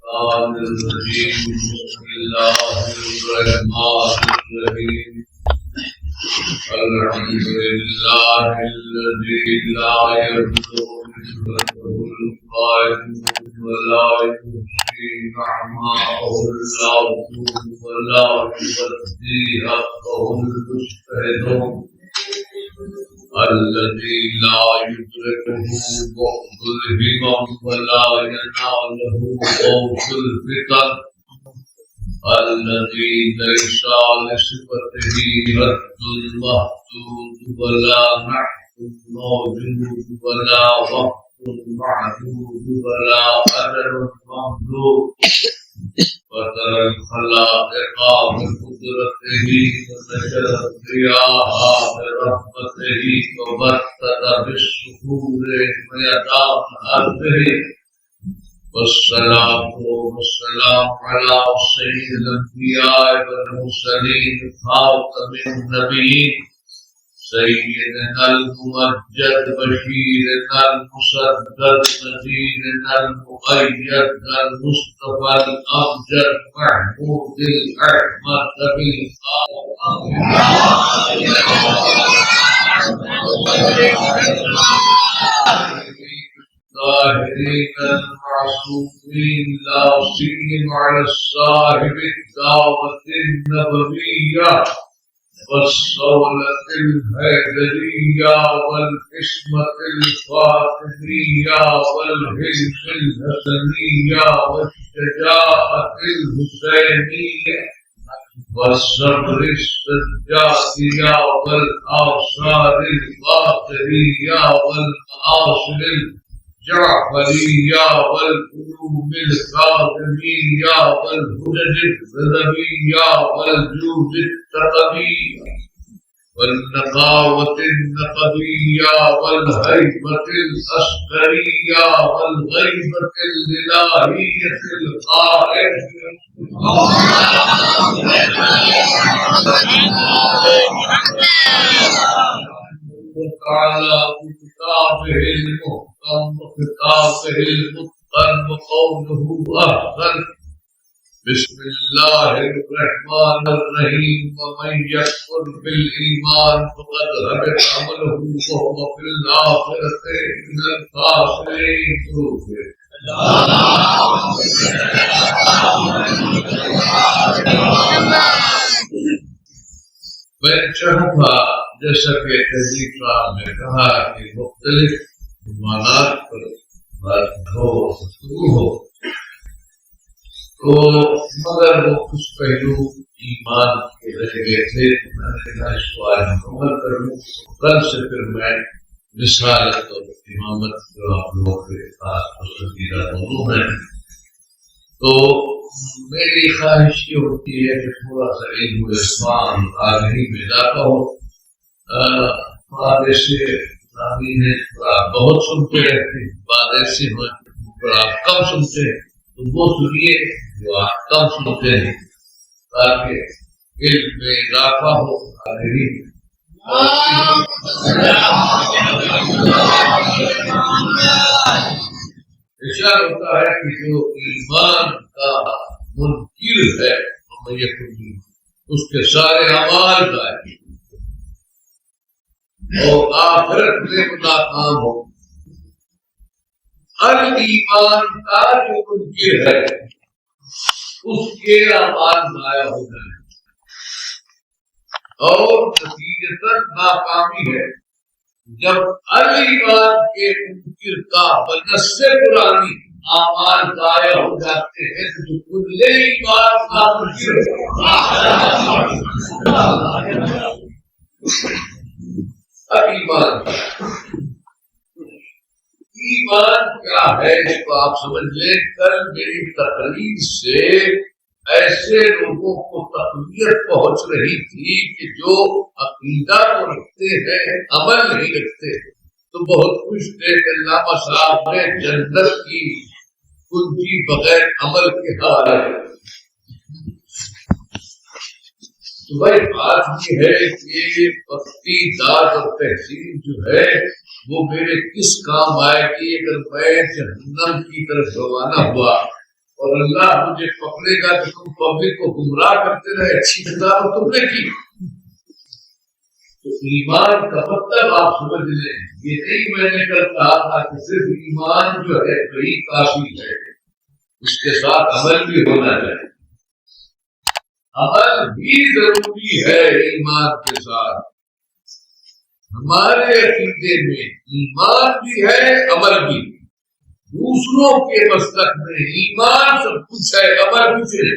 الشيطان الرجيم بسم الله الرحمن الرحيم الحمد لله الذي لا يبلغ نسبته القائم ولا يحصي نعماءه العظيم ولا يؤدي حقه المجتهدون الذي لا يدركه بعض الهمم ولا يناله خوف الفتن الذي ليس لصفته رد محدود ولا نحو موجود ولا وقت معدود ولا أجل ممدود وترى الخلائق بقدرته ونشرت رياها برحمته وبثت بالسحور ميدان أرضه والصلاة والسلام على سيد الأنبياء والمرسلين خاتم النبيين سيدنا الممجد بشيرنا المسدد نذيرنا المؤيد المصطفى الأمجد محمود الأحمد الطاهرين المعصومين لا سيما على الصاحب الدعوة النبوية والصولة الهيدرية والقسمة الفاطمية والهلف الحسنية والشجاعة الحسينية والصبر السجادية والآثار الباطرية والمآصل الجعفرية والقلوب الكاظمية والهدج الرضوية والجود التقوية والنقاوة النقبية والهيبة الأسكرية والغيبة الإلهية القائم وتعالى بكتابه المحكم وكتابه المتقن وقوله أحسن بسم الله الرحمن الرحيم ومن يكفر بالإيمان فقد هبط عمله وهو في الآخرة من الخاسرين. میں چاہتا تھا جیسا کہ تہذیب صاحب نے کہا کہ مختلف عنوانات پر بات ہو تو مگر وہ کچھ پہلو ایمان کے رہ گئے تھے تو میں نے کہا اس کو آج مکمل کر لوں. کل سے پھر میں رسالت اور امامت جو آپ لوگوں کے پاس پسندیدہ موضوع ہے تو میری خواہش یہ ہوتی ہے کہ تھوڑا سا علم و عرفان آگہی میں جاتا ہو. بعد ایسے ناظرین بہت سنتے رہتے ہیں، بعد ایسے آپ کم سنتے ہیں تو وہ سنیے جو آپ کم سنتے ہیں تاکہ علم میں اضافہ ہو آگہی میں. اشارہ ہوتا ہے کہ جو ایمان کا منکر ہے اس کے سارے اعمال ضائع اور آخرت میں ناکام ہو. ایمان کا جو منکر ہے اس کے اعمال ضائع ہو جائیں اور نتیجتاً ناکامی ہے. جب ایمان کے منکر کا بنسبت پرانی اعمال ضائع ہو جاتے ہیں تو کل ایمان کا منکر ایمان کیا ہے اس کو آپ سمجھ لیں. کل میری تقریر سے ایسے لوگوں کو تقویت پہنچ رہی تھی کہ جو عقیدہ تو رکھتے ہیں عمل نہیں رکھتے تو بہت خوش تھے کہ علامہ صاحب نے جنت کی کنجی بغیر عمل کے حال ہے. تو بھائی بات یہ ہے کہ وقتی داد اور تحصیل جو ہے وہ میرے کس کام آئے گی اگر میں جہنم کی طرف روانہ ہوا اور اللہ مجھے پکڑے گا کہ تم پبلک کو گمراہ کرتے رہے، اچھی کتاب تم نے کی. تو ایمان کا مطلب آپ سمجھ لیں، یہ نہیں میں نے کل کہا تھا کہ صرف ایمان جو ہے وہی کافی ہے، اس کے ساتھ عمل بھی ہونا چاہیے. عمل بھی ضروری ہے ایمان کے ساتھ. ہمارے عقیدے میں ایمان بھی ہے، عمل بھی. دوسروں کے مسلک میں ایمان سب کچھ ہے، عمل کچھ ہے.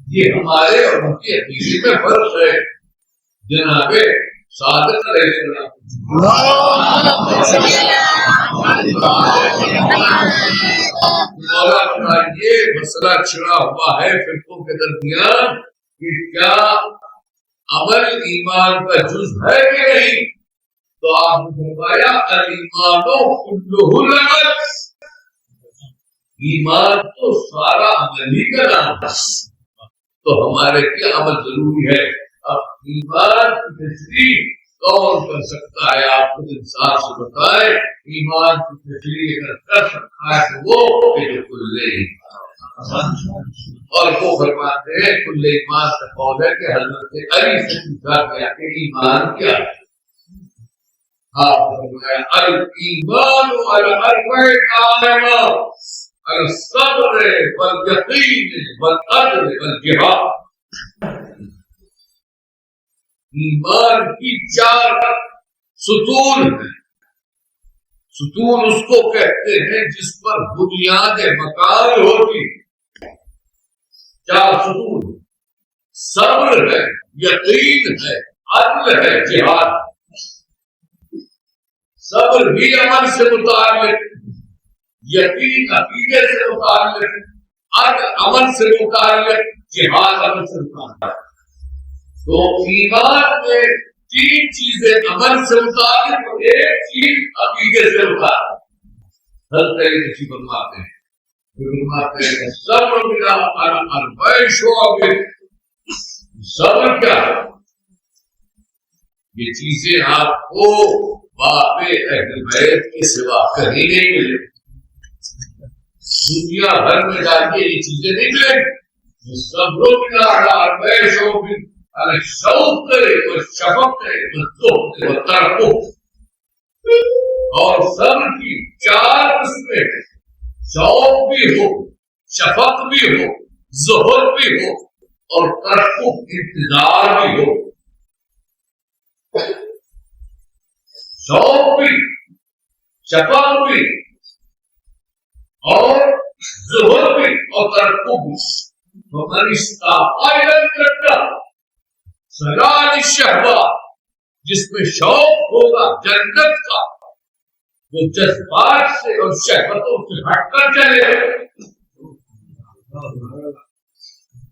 یہ ہمارے اور ان کے عقیدے میں فرق ہے. جناب صادق علیہ السلام یہ مسئلہ چھڑا ہوا ہے فرقوں کے درمیان کہ کیا عمل ایمان کا جز ہے کہ نہیں. تو آپ نے فرمایا الایمان کلہ العمل، ایمان تو سارا عمل ہی کا نام ہے. تو ہمارے کیا عمل ضروری ہے. اب ایمان کی تشریح کون کر سکتا ہے؟ آپ خود انسان سے بتائے. ایمان کی تشریح اگر کر سکتا ہے تو وہ جو کل ایمان، اور وہ فرماتے ہیں کل ایمان کا قول ہے کہ حضرت علی سے پوچھا گیا کہ ایمان کیا ہے. آپ فرمایا الایمان علی اربع قائمہ الصبر والیقین والعدل والجہاد. ایمان کی 4 ستون ہیں. ستون اس کو کہتے ہیں جس پر بنیاد مکان ہوتی. 4 ستون، صبر ہے، یقین ہے، عدل ہے، جہاد. صبر بھی عمل سے متعلق، یقین عقیدے سے متعلق، عدل عمل سے متعلق، جہاد عمل سے متعلق. تو ایمان میں 3 چیزیں عمل سے متعلق اور 1 چیز عقیدے سے متعلق. حضرت علی کسی فرماتے ہیں صبر بلا اربع شعب. صبر کیا ہے؟ یہ چیزیں آپ کو باب اہل بیت کے سوا کہیں نہیں ملے. دنیا بھر میں جا کے یہ چیزیں نہیں ملیں. صبر بلا اربع شعب، شوق کرے اور شفق کرے اور ترقو. اور صبر کی 4 قسمیں، شوق بھی ہو، شفق بھی ہو، زہد بھی ہو اور ترقو انتظار بھی ہو. شوق بھی، شفق بھی اور زہد بھی اور ترقو بھی. ومن استاق الجنہ سلال الشہوات، جس میں شوق ہوگا جنت کا وہ جذبات سے اور شہوتوں سے ہٹ کر چلے.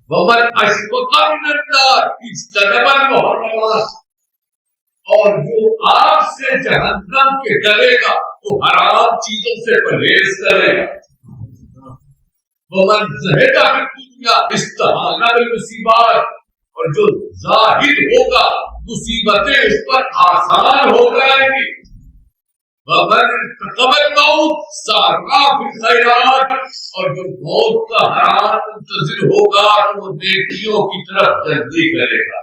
ومن اشفق من النار اجتنب المحرمات، اور جو آگ سے جہنم کے ڈرے گا وہ حرام چیزوں سے پرہیز کرے گا. ومن زہد فی الدنیا استہان بالمصیبات، اور جو زاہد ہوگا مصیبتیں اس پر آسان ہو جائیں گی. ومن ارتقب الموت سارع فی الخیرات، اور جو موت کا حرام منتظر ہوگا تو وہ نیکیوں کی طرف جلدی کرے گا.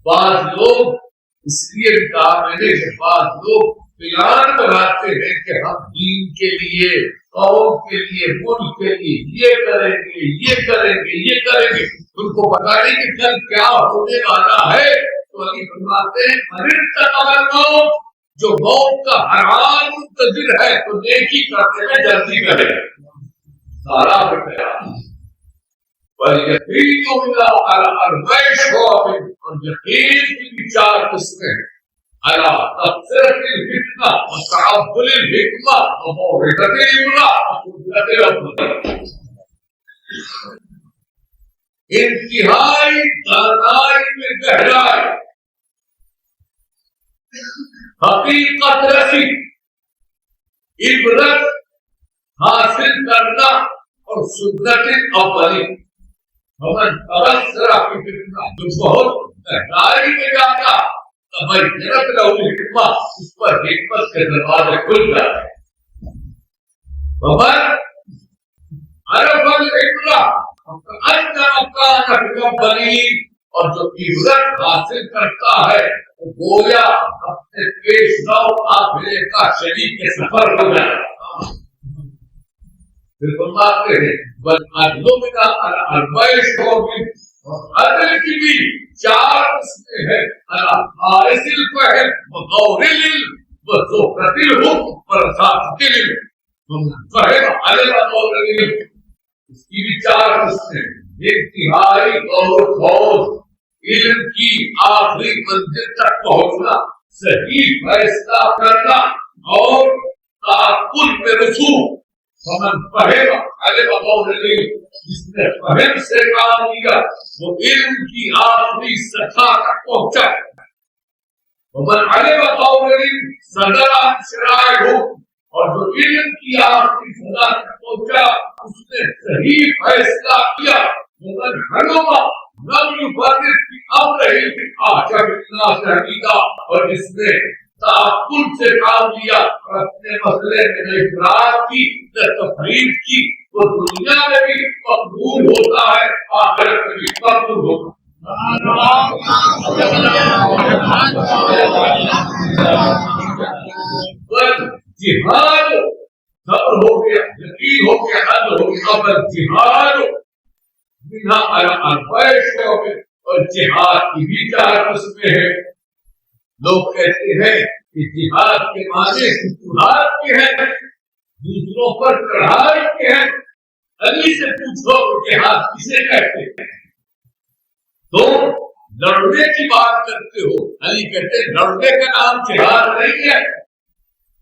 بعض لوگ اس لیے کہا میں نے کہ بعض لوگ پلان بناتے ہیں کہ ہم دین کے لیے، قوم کے لیے، ملک کے لیے یہ کریں گے، یہ کریں گے، یہ کریں گے. ان کو پتا نہیں کہ کل کیا ہونے والا ہے. تو علی فرماتے ہیں جو موت کا حرام منتظر ہے تو نیکی کرنے میں جلدی کرے. سارا یقین ملا اربع شعب، اور یقین کی 4 قسمیں ہیں. على تفسير الفتنة وتعبد الحكمة وموعظة الإبلاء وقدرة الأفضل. انتہائی دانائی میں گہرائی، حقیقت رسی، عبرت حاصل کرنا اور سنت اولی. ہمن تبصرہ کی فتنہ، جو بہت گہرائی میں جاتا اس پر حکمت کے دروازے کھل جاتے ہیں. اور جو عبرت حاصل کرتا ہے وہ گویا اپنے پیش رو قافلے کا شریک سفر ہو جائے. پھر فرماتے ہیں عدل کی بھی 4 قسمیں ہیں. اس کی بھی 4 قسمیں. انتہائی غور خوض، علم کی آخری منزل تک پہنچنا، صحیح فیصلہ کرنا اور تعقل میں رسوخ. فمن فہم علم غور علم، جس نے فہم سے کام لیا وہ علم کی آخری سطح تک پہنچا. ومن علم غور علم صدر عن شرائع، اور جو علم کی آخری سطح تک پہنچا اس نے صحیح فیصلہ کیا. ومن حلم لم يفرط في امره اعجب الناس حقیقہ، اور جس نے تعقل سے کام لیا اور اپنے مسئلے میں نہ افراط کی نہ تفریط کی، وہ دنیا میں بھی مقبول ہوتا ہے، آخرت میں بھی مقبول ہوتا ہے. جہاد صبر ہو گیا، یقین ہو گیا، حد ہو گیا. اب جہاد اور جہاد کی بھی 4 قسمیں ہیں. لوگ کہتے ہیں کہ جہاد کے معنی فتوحات کے ہیں، دوسروں پر چڑھائی کے ہیں. علی سے پوچھو جہاد کسے کہتے ہیں؟ تم لڑنے کی بات کرتے ہو. علی کہتے ہیں لڑنے کا نام جہاد نہیں ہے،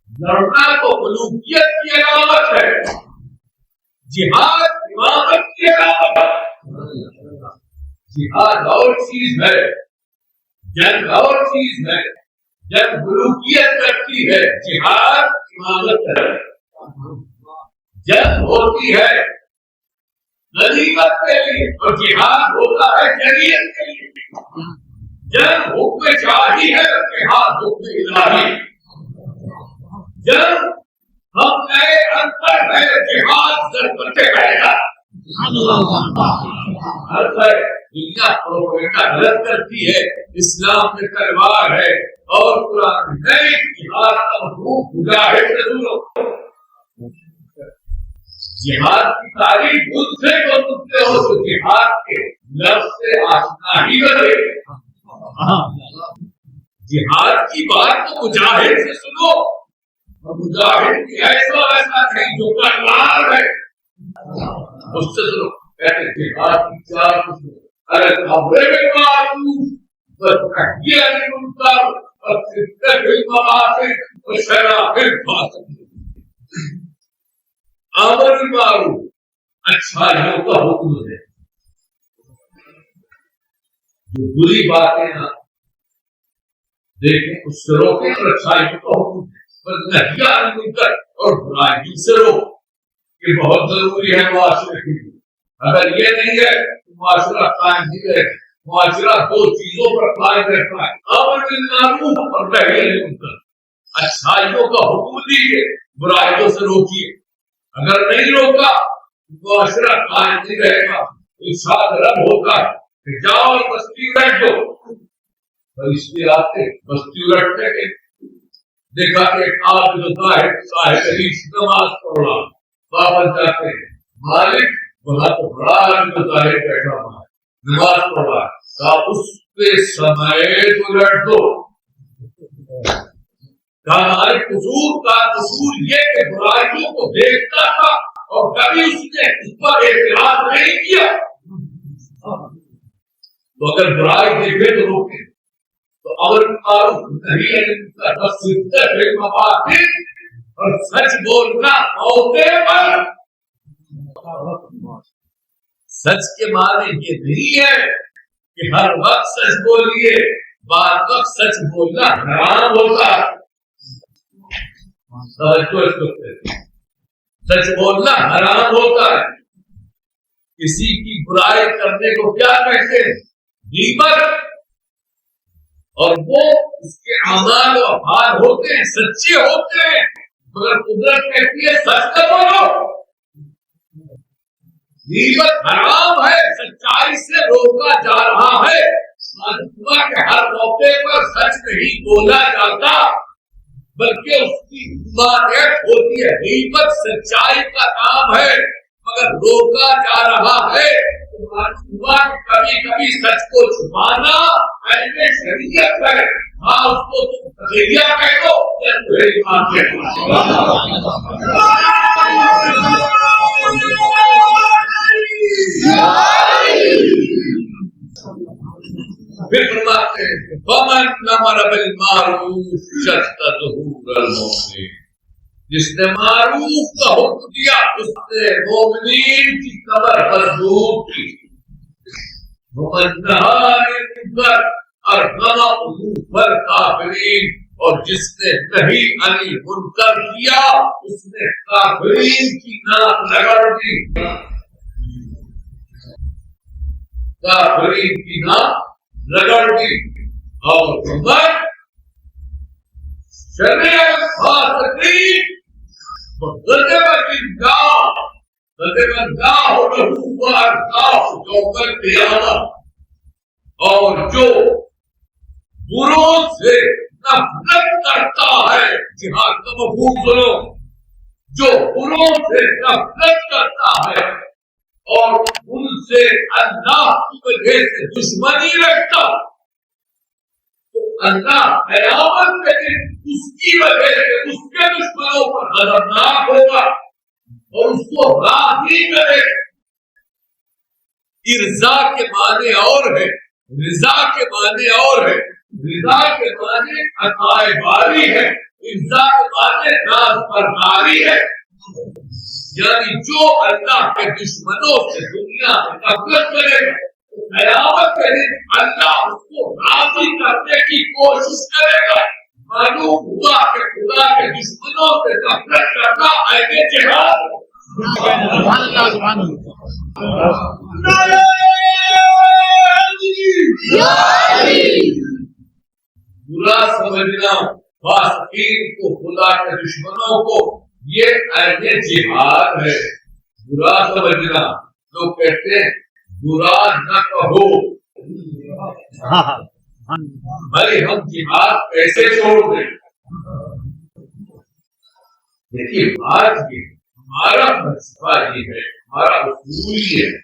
لڑنا تو ملوکیت کی علامت ہے، جہاد امامت کی علامت ہے. جہاد اور چیز ہے، جنگ اور چیز ہے. جنگ ملوکیت کرتی ہے، جہاد امامت ہے. جنگ ہوتی ہے غنیمت کے لیے اور جہاد ہوتا ہے جنگیت کے لیے. جنگ حکم شاہی ہے، جہاد حکم الہی. جنگ ہم نئے انتر ہے، جہاد ضرورت پیدا. دنیا پروپیگنڈا غلط کرتی ہے، اسلام میں تلوار ہے اور قرآن نہیں. جہاد کا مفہوم مجاہد سے دور. جہاد کی تاریخ خود سے کو سنتے ہو تو جہاد کے لفظ سے آشنا ہی بنے. جہاد کی بات تو مجاہد سے سنو، اور مجاہد کی ایسا ویسا نہیں جو تلوار ہے اس سے سنو. کہتے جہاد کی 4 قسمیں: الامر بالمعروف والنهي عن المنکر والصدق بالمعاصی والشرع بالفاسق. امر بالمعروف اچھائیوں کا حکم ہے، جو بری باتیں نہ دیکھیں اس سے روکیں، اور اچھائیوں کا حکم ہے. والنهي عن المنکر، اور برائیوں سے روک. یہ بہت ضروری ہے معاشرے کے لیے. اگر یہ نہیں ہے تو معاشرہ قائم نہیں رہے گا. معاشرہ 2 چیزوں پر قائم رہتا ہے: امر بالمعروف اور نہی عن المنکر. اچھائیوں کا حکم دیجیے، برائیوں سے روکیے. اگر نہیں روکا تو معاشرہ قائم نہیں رہے گا. ارشاد رب ہوتا ہے کہ جاؤ بستی الٹ دو. فرشتے آتے بستی الٹنے کے. دیکھا کہ ایک آدمی صاحب علیش نماز پڑھ رہا، واپس جاتے ہیں مالک وہاں تو بڑا آدمی ظاہر بیٹھا ہوا ہے، نماز پڑھ رہا ہے. اس پہ سمیت الٹ دو. ہمارے قصور کا قصور یہ کہ برائیوں کو دیکھتا تھا اور کبھی اس نے اس پر اعتراض نہیں کیا. تو اگر برائی دیکھے تو روکے. تو امر بالمعروف نہی عن المنکر والصدق بالمعاصی، اور سچ بولنا موقع پر. سچ کے معنی یہ نہیں ہے کہ ہر وقت سچ بولیے، بعد وقت سچ بولنا حرام ہوتا ہے. سچ بولنا حرام ہوتا ہے. کسی کی برائی کرنے کو کیا کہتے ہیں؟ غیبت. اور وہ اس کے اعمال و افعال ہوتے ہیں، سچے ہوتے ہیں، مگر قدرت کہتی ہے سچ نہ بولو. غیبت حرام ہے، سچائی سے روکا جا رہا ہے، معلوم کہ ہر موقع پر سچ نہیں بولا جاتا بلکہ اس کی ممانعت ہوتی ہے۔ غیبت سچائی کا نام ہے مگر روکا جا رہا ہے، کبھی کبھی سچ کو چھپانا اہل شریعت ہے۔ ہاں اس کو تم تقیہ کہہ دو یا تمہیں ایمان کہہ دو۔ پھر فرماتے ہیں وَمَنْ أَمَرَ بِالْمَعْرُوفِ شَدَّ ظُهُورَ الْمُؤْمِنِينَ، جس نے معروف کا حکم دیا اس نے مومنین کی کمر مضبوط کی۔ وَمَنْ نَهَى عَنِ الْمُنكَرِ أَرْغَمَهُ الْكَافِرِينَ، اور جس نے نہیں عن المنکر کیا اس نے کافرین کی ناک رگڑ دی، کافرین کی ناک رگڑ دی۔ اور عمر شرع الفاسقین وغضب اللہ غضب اللہ له وارضاه یوم القیامہ، اور جو بروں سے نفرت کرتا ہے، جہاد کا مفہوم سنو، جو بروں سے نفرت کرتا ہے اور ان سے اللہ کی وجہ سے دشمنی رکھتا، تو اللہ قیامت کے دن اس کی وجہ سے اس کے دشمنوں پر غضبناک ہوگا اور اس کو راضی کرے۔ ارضا کے معنی اور ہے، رضا کے معنی اور ہے۔ رضا کے معنی عطائے باری ہے، ارضا کے معنی راز برداری ہے۔ یعنی جو اللہ کے دشمنوں سے دنیا میں نفرت کرے گا، قیامت کے دن اللہ اس کو راضی کرنے کی کوشش کرے گا۔ معلوم ہوا کہ خدا کے دشمنوں سے نفرت کرنا عین جہاد ہے۔ برا سمجھنا فاسقین کو، خدا کے دشمنوں کو، یہ عین جہاد ہے۔ برا سمجھنا، لوگ کہتے ہیں برا نہ کہو، بھائی ہم جہاد کیسے چھوڑ دیں؟ دیکھیے بات یہ ہمارا فلسفہ یہ ہے، ہمارا اصول یہ ہے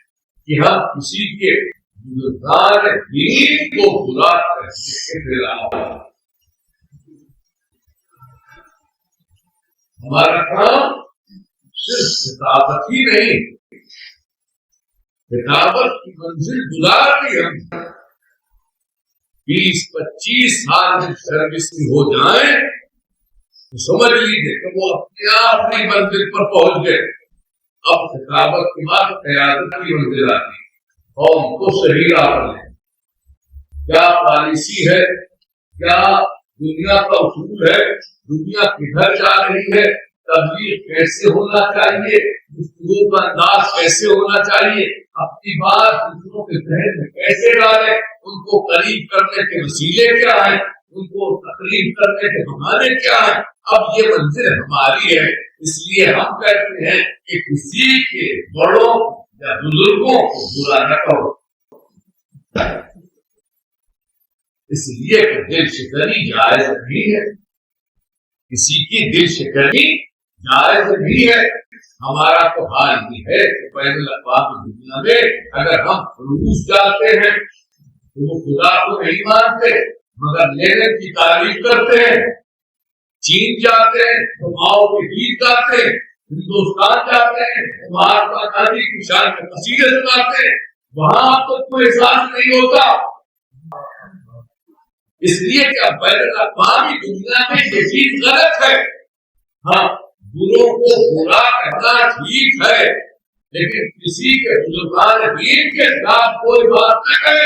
کہ ہم کسی کے بزرگان دین کو برا کرنے کے خلاف، ہمارا کام صرف کتابت ہی نہیں، کتابت کی منزل گزار دی ہم 20-25 سال کی سروس کی ہو جائیں تو سمجھ لیجیے کہ وہ اپنے آخری منزل پر پہنچ گئے۔ اب کتابت کے بعد قیادت کی منزل آتی، قوم کو صحیح راہ پر لیں، کیا پالیسی ہے، کیا دنیا کا اصول ہے، دنیا کدھر جا رہی ہے، تبلیغ کیسے ہونا چاہیے، گفتگو کا انداز کیسے ہونا چاہیے، اپنی بات دوسروں کے ذہن میں کیسے ڈالیں، ان کو قریب کرنے کے وسیلے کیا ہیں، ان کو تقریب کرنے کے بہانے کیا ہیں۔ اب یہ منزل ہماری ہے، اس لیے ہم کہتے ہیں کہ کسی کے بڑوں یا بزرگوں کو برا نہ کہو، اس لیے کہ دل شکنی جائز نہیں ہے، کسی کی دل شکنی جائز نہیں ہے۔ ہمارا تو حال یہ ہے کہ بین الاقوامی دنیا میں اگر ہم روس جاتے ہیں تو وہ خدا کو نہیں مانتے مگر لینن کی تعریف کرتے ہیں، چین جاتے ہیں تو ماؤ کے گیت گاتے ہیں، ہندوستان جاتے ہیں تو مہاتما گاندھی کی شان میں قصیدے سناتے ہیں، وہاں تو کوئی احساس نہیں ہوتا، اس لیے کہ اب بین الاقوامی دنیا میں یہ چیز غلط ہے۔ ہاں بروں کو برا کہنا ٹھیک ہے لیکن کسی کے بزرگان دین کے خلاف کوئی بات نہ کرے،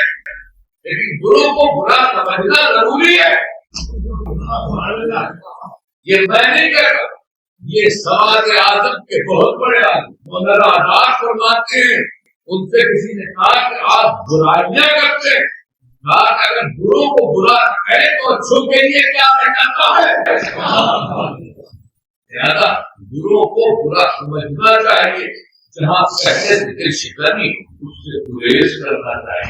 لیکن بروں کو برا سمجھنا ضروری ہے۔ یہ میں نہیں کہتا، یہ سماج اعظم کے بہت بڑے آدمی مولانا آزاد فرماتے ہیں، ان سے کسی نے کہا کہ آپ برائیاں کرتے ہیں، کہا کہ اگر بروں کو برا کہے تو اچھوں کے لیے کیا کہتا ہے؟ لہذا بروں کو برا سمجھنا چاہیے، جہاں پہلے سے دل شکنی اس سے گریز کرنا چاہیے،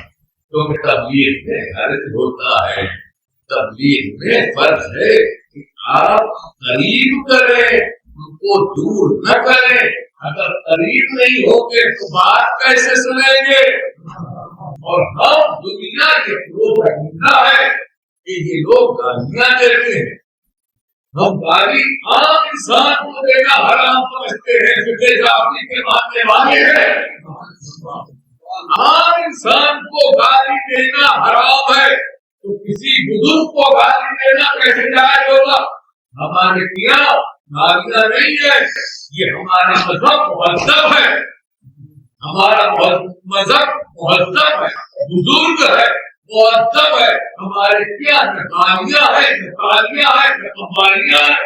کیونکہ تبلیغ میں حرج ہوتا ہے، تبلیغ میں فرض ہے کہ آپ قریب کریں، ان کو دور نہ کریں۔ اگر قریب نہیں ہوگے تو بات کیسے سنیں گے؟ اور ہم دنیا کے لوگ ہے کہ یہ لوگ گالیاں دیتے ہیں، ہم گالی عام انسان کو دینا حرام سمجھتے ہیں، کیونکہ جاتی کے ماننے والے ہیں۔ عام انسان کو گالی دینا حرام ہے تو کسی بزرگ کو گالی دینا کیسے جائز ہوگا؟ ہمارے یہاں گالیاں نہیں ہے، یہ ہمارا مذہب مہذب ہے، ہمارا مذہب مہذب ہے، بزرگ ہے، مہذب ہے۔ ہمارے کیا نہ گالیاں ہے، نہ گالیاں ہے، نہ کمالیاں ہے۔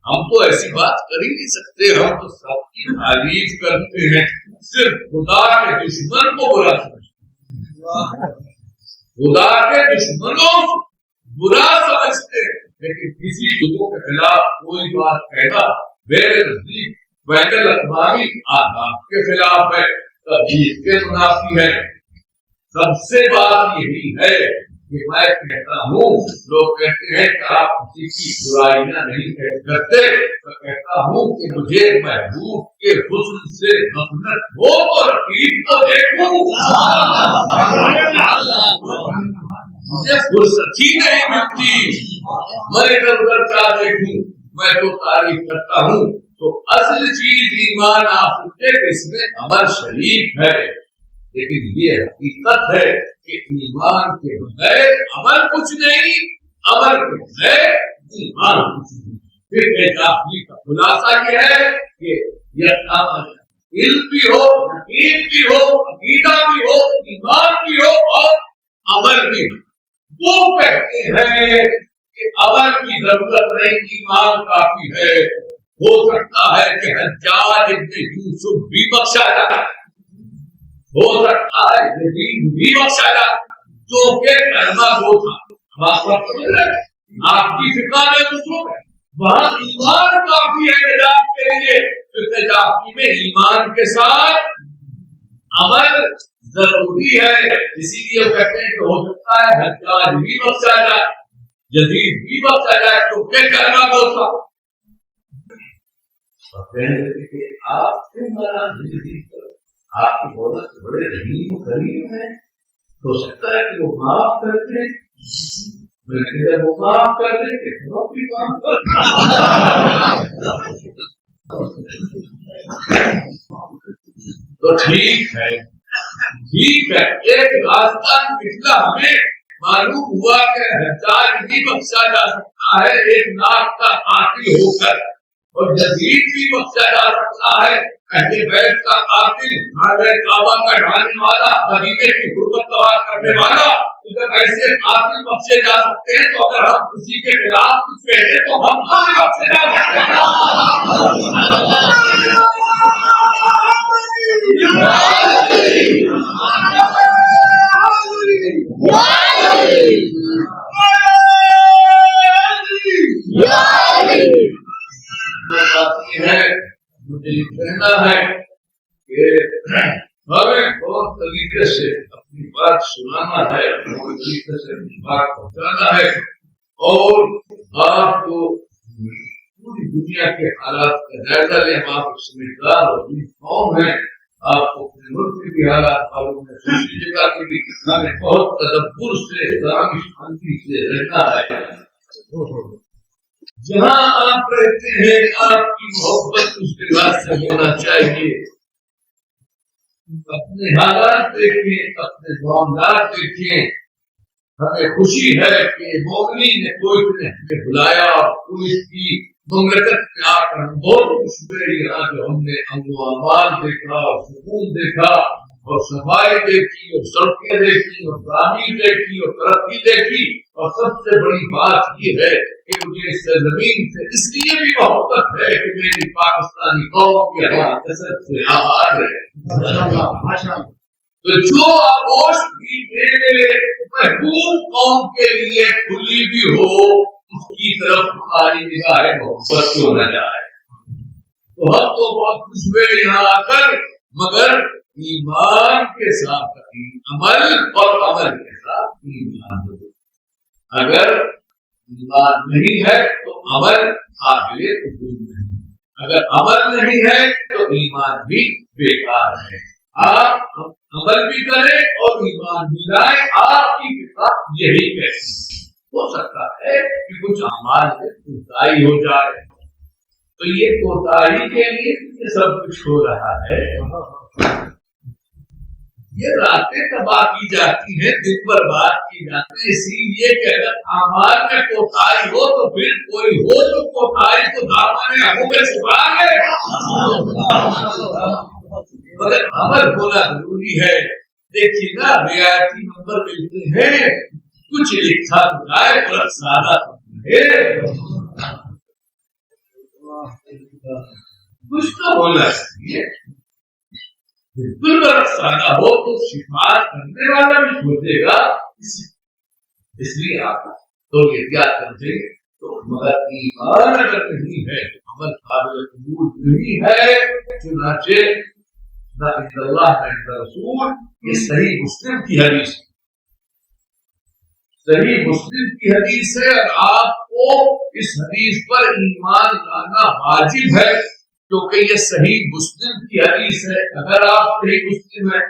ہم تو ایسی بات کر ہی نہیں سکتے، ہم تو سب کی تعریف کرتے ہیں، صرف خدا کے دشمن کو برا سمجھتے ہیں، خدا کے دشمنوں برا سمجھتے ہیں، لیکن کسی لوگوں کے خلاف کوئی بات کہنا میرے نزدیک بین الاقوامی آداب کے خلاف ہے، تبلیغ کے منافی ہے۔ سب سے بات یہی ہے کہ میں کہتا ہوں، لوگ کہتے ہیں کہ آپ کسی کی برائیاں نہیں کرتے، میں کہتا ہوں کہ مجھے محبوب کے حسن سے نفرت ہو تو رقیب کو دیکھوں، مجھے فرصت ہی نہیں ملتی، میں ادھر ادھر کیا دیکھوں، میں تو تعریف کرتا ہوں۔ تو اصل چیز ایمان آخر اس میں عمل شریک ہے، لیکن یہ حقیقت ہے کہ ایمان کے بغیر عمل کچھ نہیں، عمل کے بغیر ایمان کچھ نہیں۔ پھر داخلی کا خلاصہ یہ ہے کہ یہ علم بھی ہو، یقین بھی ہو، عقیدہ بھی ہو، ایمان بھی ہو اور عمل بھی ہو۔ وہ کہتے ہیں کہ عمل کی ضرورت نہیں، ایمان کافی ہے۔ ہو سکتا ہے کہ حجاج ابن یوسف بھی بخشا جائے، ہو سکتا ہے یزید بھی بخشا جائے، جو کہ کلمہ گو تھا۔ آپ کی فقہ میں دوسروں میں وہاں ایمان کافی ہے نجات کے لیے، کیونکہ نجات میں ایمان کے ساتھ عمل ضروری ہے۔ اسی لیے وہ کہتے ہیں کہ ہو سکتا ہے حجاج بھی بخشا جائے، یزید بھی بخشا جائے، کیونکہ کلمہ گو تھا۔ آپ سے آپ کی بہت بڑے رحیم کریم ہیں، ہو سکتا ہے کہ وہ معاف کرتے، وہ معاف کر دیں کہ تو ٹھیک ہے، ٹھیک ہے۔ ایک راستہ نکلا، ہمیں معلوم ہوا کہ حجاج بھی بخشا جا سکتا ہے ایک لاکھ کا قاتل ہو کر، اور یزید بھی بخشا جا سکتا ہے اہل بیت کا قاتل، کعبہ کا ڈھانے والا، مدینے کی غربت تباہ کرنے والا۔ اگر ایسے قاتل بخشے جا سکتے ہیں تو اگر ہم کسی کے خلاف کچھ کہتے تو ہم بھی بخشے جا سکتے ہیں۔ مجھے کہنا ہے کہ ہمیں بہت طریقے سے اپنی بات سنانا ہے، بہت طریقے سے اپنی بات پہنچانا ہے، اور آپ کو پوری دنیا کے حالات کا جائزہ لیں۔ ہم آپ سمجھدار اور قوم ہیں، آپ کو اپنے ملک کے بھی حالات معلوم ہے، دوسری جگہ کے بھی ہمیں بہت تدبر سے، شانتی سے رہنا ہے۔ جہاں آپ رہتے ہیں آپ کی محبت اس کے بعد سے ہونا چاہیے۔ اپنے حالات دیکھیں، اپنے معاملات دیکھیں۔ ہمیں خوشی ہے کہ مومنی نے کوئی نے ہمیں بلایا، کوئی کی مملکت میں آ کر ہم بہت خوش ہوئے، یہاں جو ہم نے امن و امان دیکھا اور سکون دیکھا اور صفائی دیکھی اور سڑکیں دیکھی اور تعمیر دیکھی اور ترقی دیکھی، اور سب سے بڑی بات یہ ہے کہ مجھے اس زمین سے اس لیے بھی محبت ہے کہ میری پاکستانی قوم کے حسد سے آباد ہے۔ تو جو آغوش بھی میرے محبوب قوم کے لیے کھلی بھی ہو، اس کی طرف ہماری نگاہ محبت کیوں نہ جائے؟ تو ہم تو بہت خوش ہوئے یہاں آ کر، مگر ایمان کے ساتھ عمل اور عمل کے ساتھ ایمان. اگر ایمان نہیں ہے تو عمل قابل قبول نہیں، اگر عمل نہیں ہے تو ایمان بھی بیکار ہے. آپ عمل بھی کریں اور ایمان بھی لائیں، آپ کی کتاب یہی کہتی ہے. ہو سکتا ہے کہ کچھ اعمال میں کوتاہی ہو جائے، تو یہ کوتاہی کے لیے یہ سب کچھ ہو رہا ہے. یہ راتیں تباہ کی جاتی ہیں، دن برباد کی جاتی ہے، اسی لیے کہ اگر اعمال میں کوتاہی ہو تو پھر کوئی ہو تو کوتاہی کو دامن ابو میں چھپا لے، مگر عمل ہونا ضروری ہے. دیکھیے نا، رعایتی نمبر ملتے ہیں، کچھ لکھا جائے اور سادہ ہے، کچھ تو ہونا چاہیے. بالکل سادہ ہو تو شفاعت کرنے والا بھی سوچے گا. اس لیے آپ تو احتیاط کرتے، تو مگر ایمان اگر نہیں ہے تو عمل قابل قبول نہیں ہے. چنانچہ نہ اللہ نہ رسول، یہ صحیح مسلم کی حدیث، صحیح مسلم کی حدیث ہے، اور آپ کو اس حدیث پر ایمان لانا واجب ہے، کیونکہ یہ صحیح مسلم کی حدیث ہے. اگر آپ صحیح مسلم ہیں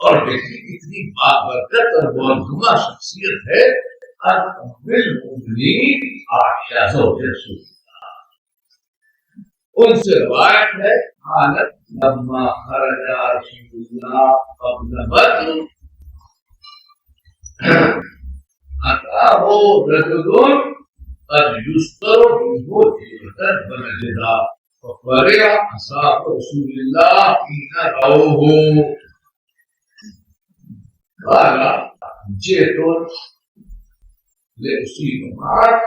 اور دیکھیں اتنی بابرکت اور معظمہ شخصیت ہے، ان سے روایت ہے، حالت لما خرج رسول اللہ قبل بدر اتاه رجل قد يستر منه جبهة فنجدا ففرع اصحاب رسول الله حين رأوه قال جئت لأصيب معك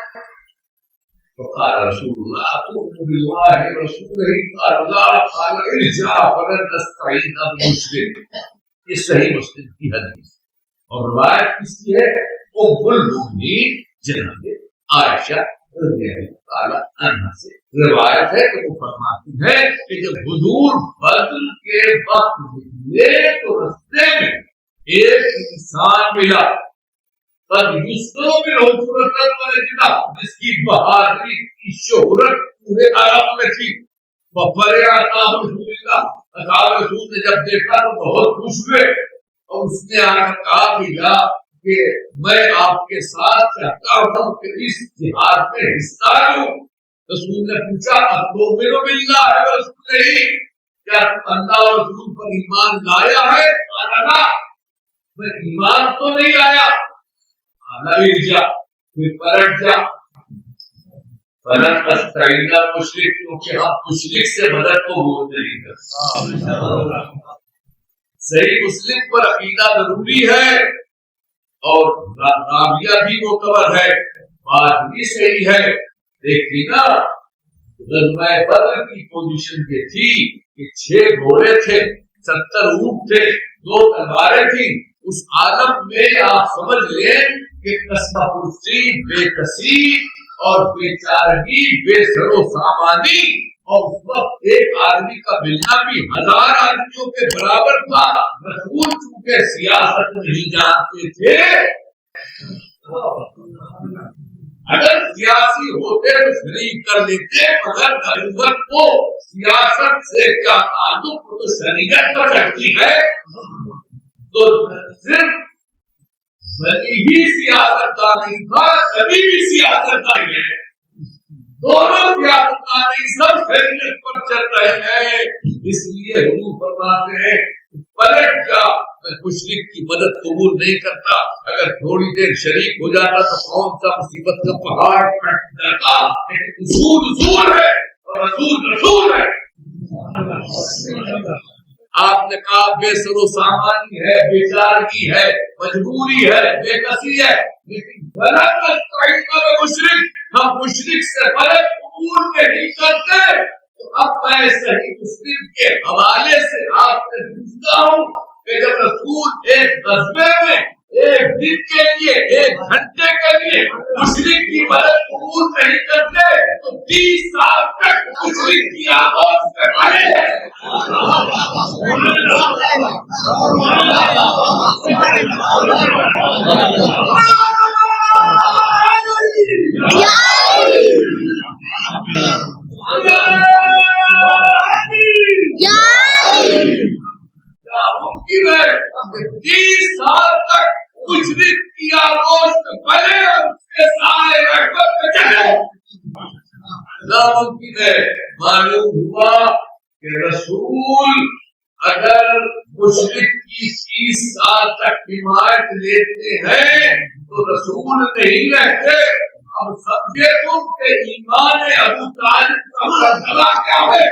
فقال رسول الله تؤمن بالله ورسوله قال لا قال ارجع فلن نستعين بمشرك. یہ صحیح مسلم کی حدیث اور روایت کس کی ہے؟ ام المؤمنین جناب عائشہ رضی اللہ تعالی عنہا سے روایت ہے کہ وہ فرماتی ہے کہ جب حضور بدر کے وقت نکلے تو رستے میں ایک انسان ملا، پر یسروں میں حضورتن والجنا، جس کی بہادری کی شہرت پورے عرب میں تھی. وفرع اصحاب رسول اللہ، اصحاب رسول نے جب دیکھا تو بہت خوش ہوئے، اور اس نے آ کر کہا کہ میں آپ کے ساتھ چاہتا ہوں کہ اس جہاد میں حصہ لوں. رسول نے پوچھا اتؤمن باللہ ورسولہ، کیا تم اللہ اور رسول پر ایمان لایا ہے؟ قال میں ایمان تو نہیں لایا. ارجع، پھر پلٹ جا. فلن نستعین مشرک، کیونکہ ہم مشرک سے مدد کو قبول نہیں کرتے. صحیح مسلم پر عقیدہ ضروری ہے اور راویہ بھی معتبر ہے، بات بھی صحیح ہے. دیکھیے نا، غزوہ بدر کی پوزیشن یہ تھی کہ 6 گھوڑے تھے، 70 اونٹ تھے، 2 تلواریں تھیں. اس عالم میں آپ سمجھ لیں کہ قسمہ پرسی، بے کسی اور بے چارگی، بے سر و سامانی، اور اس وقت ایک آدمی کا ملنا بھی 1000 آدمیوں کے برابر تھا. رسول چونکہ سیاست نہیں جانتے تھے، اگر سیاسی ہوتے تو شریک کر لیتے، مگر غریبت کو سیاست سے کیا تعلق، تو شریعت پر رکھتی ہے. تو صرف ولی ہی سیاست کا نہیں تھا، کبھی بھی سیاست کا نہیں ہے. دونوں سیاستدان سب شریعت پر چل رہے ہیں. اس لیے حضور فرماتے ہیں پلٹ جا، میں مشرک کی مدد قبول نہیں کرتا. اگر تھوڑی دیر شریک ہو جاتا تو کون سا مصیبت کا پہاڑ پھٹ جاتا. اصول اصول ہے اور رسول رسول ہے. آپ نے کہا بے سر و سامانی ہے، بے چارگی ہے، مجبوری ہے، بے کسی ہے، لیکن غلط میں مشرک، ہم مشرک سے غلط قبول نہیں کرتے. تو اب میں صحیح مسلم کے حوالے سے آپ سے پوچھتا ہوں کہ جب رسول ایک غزوے میں ایک دن کے لیے ایک گھنٹے کے لیے مشرک کی مدد قبول نہیں کرتے تو 30 سال تک مشرک کی آواز سے پڑے ممکن ہے 30 سال تک مشرک کی آواز سے پڑے اور اس کے سائے رحمت میں چلے ناممکن ہے. معلوم ہوا کہ رسول اگر مشرک کی 30 سال تک حمایت لیتے ہیں تو رسول نہیں رہتے. اب سمجھے تم کہ ایمان ابو طالب کا مرتبہ کیا ہے.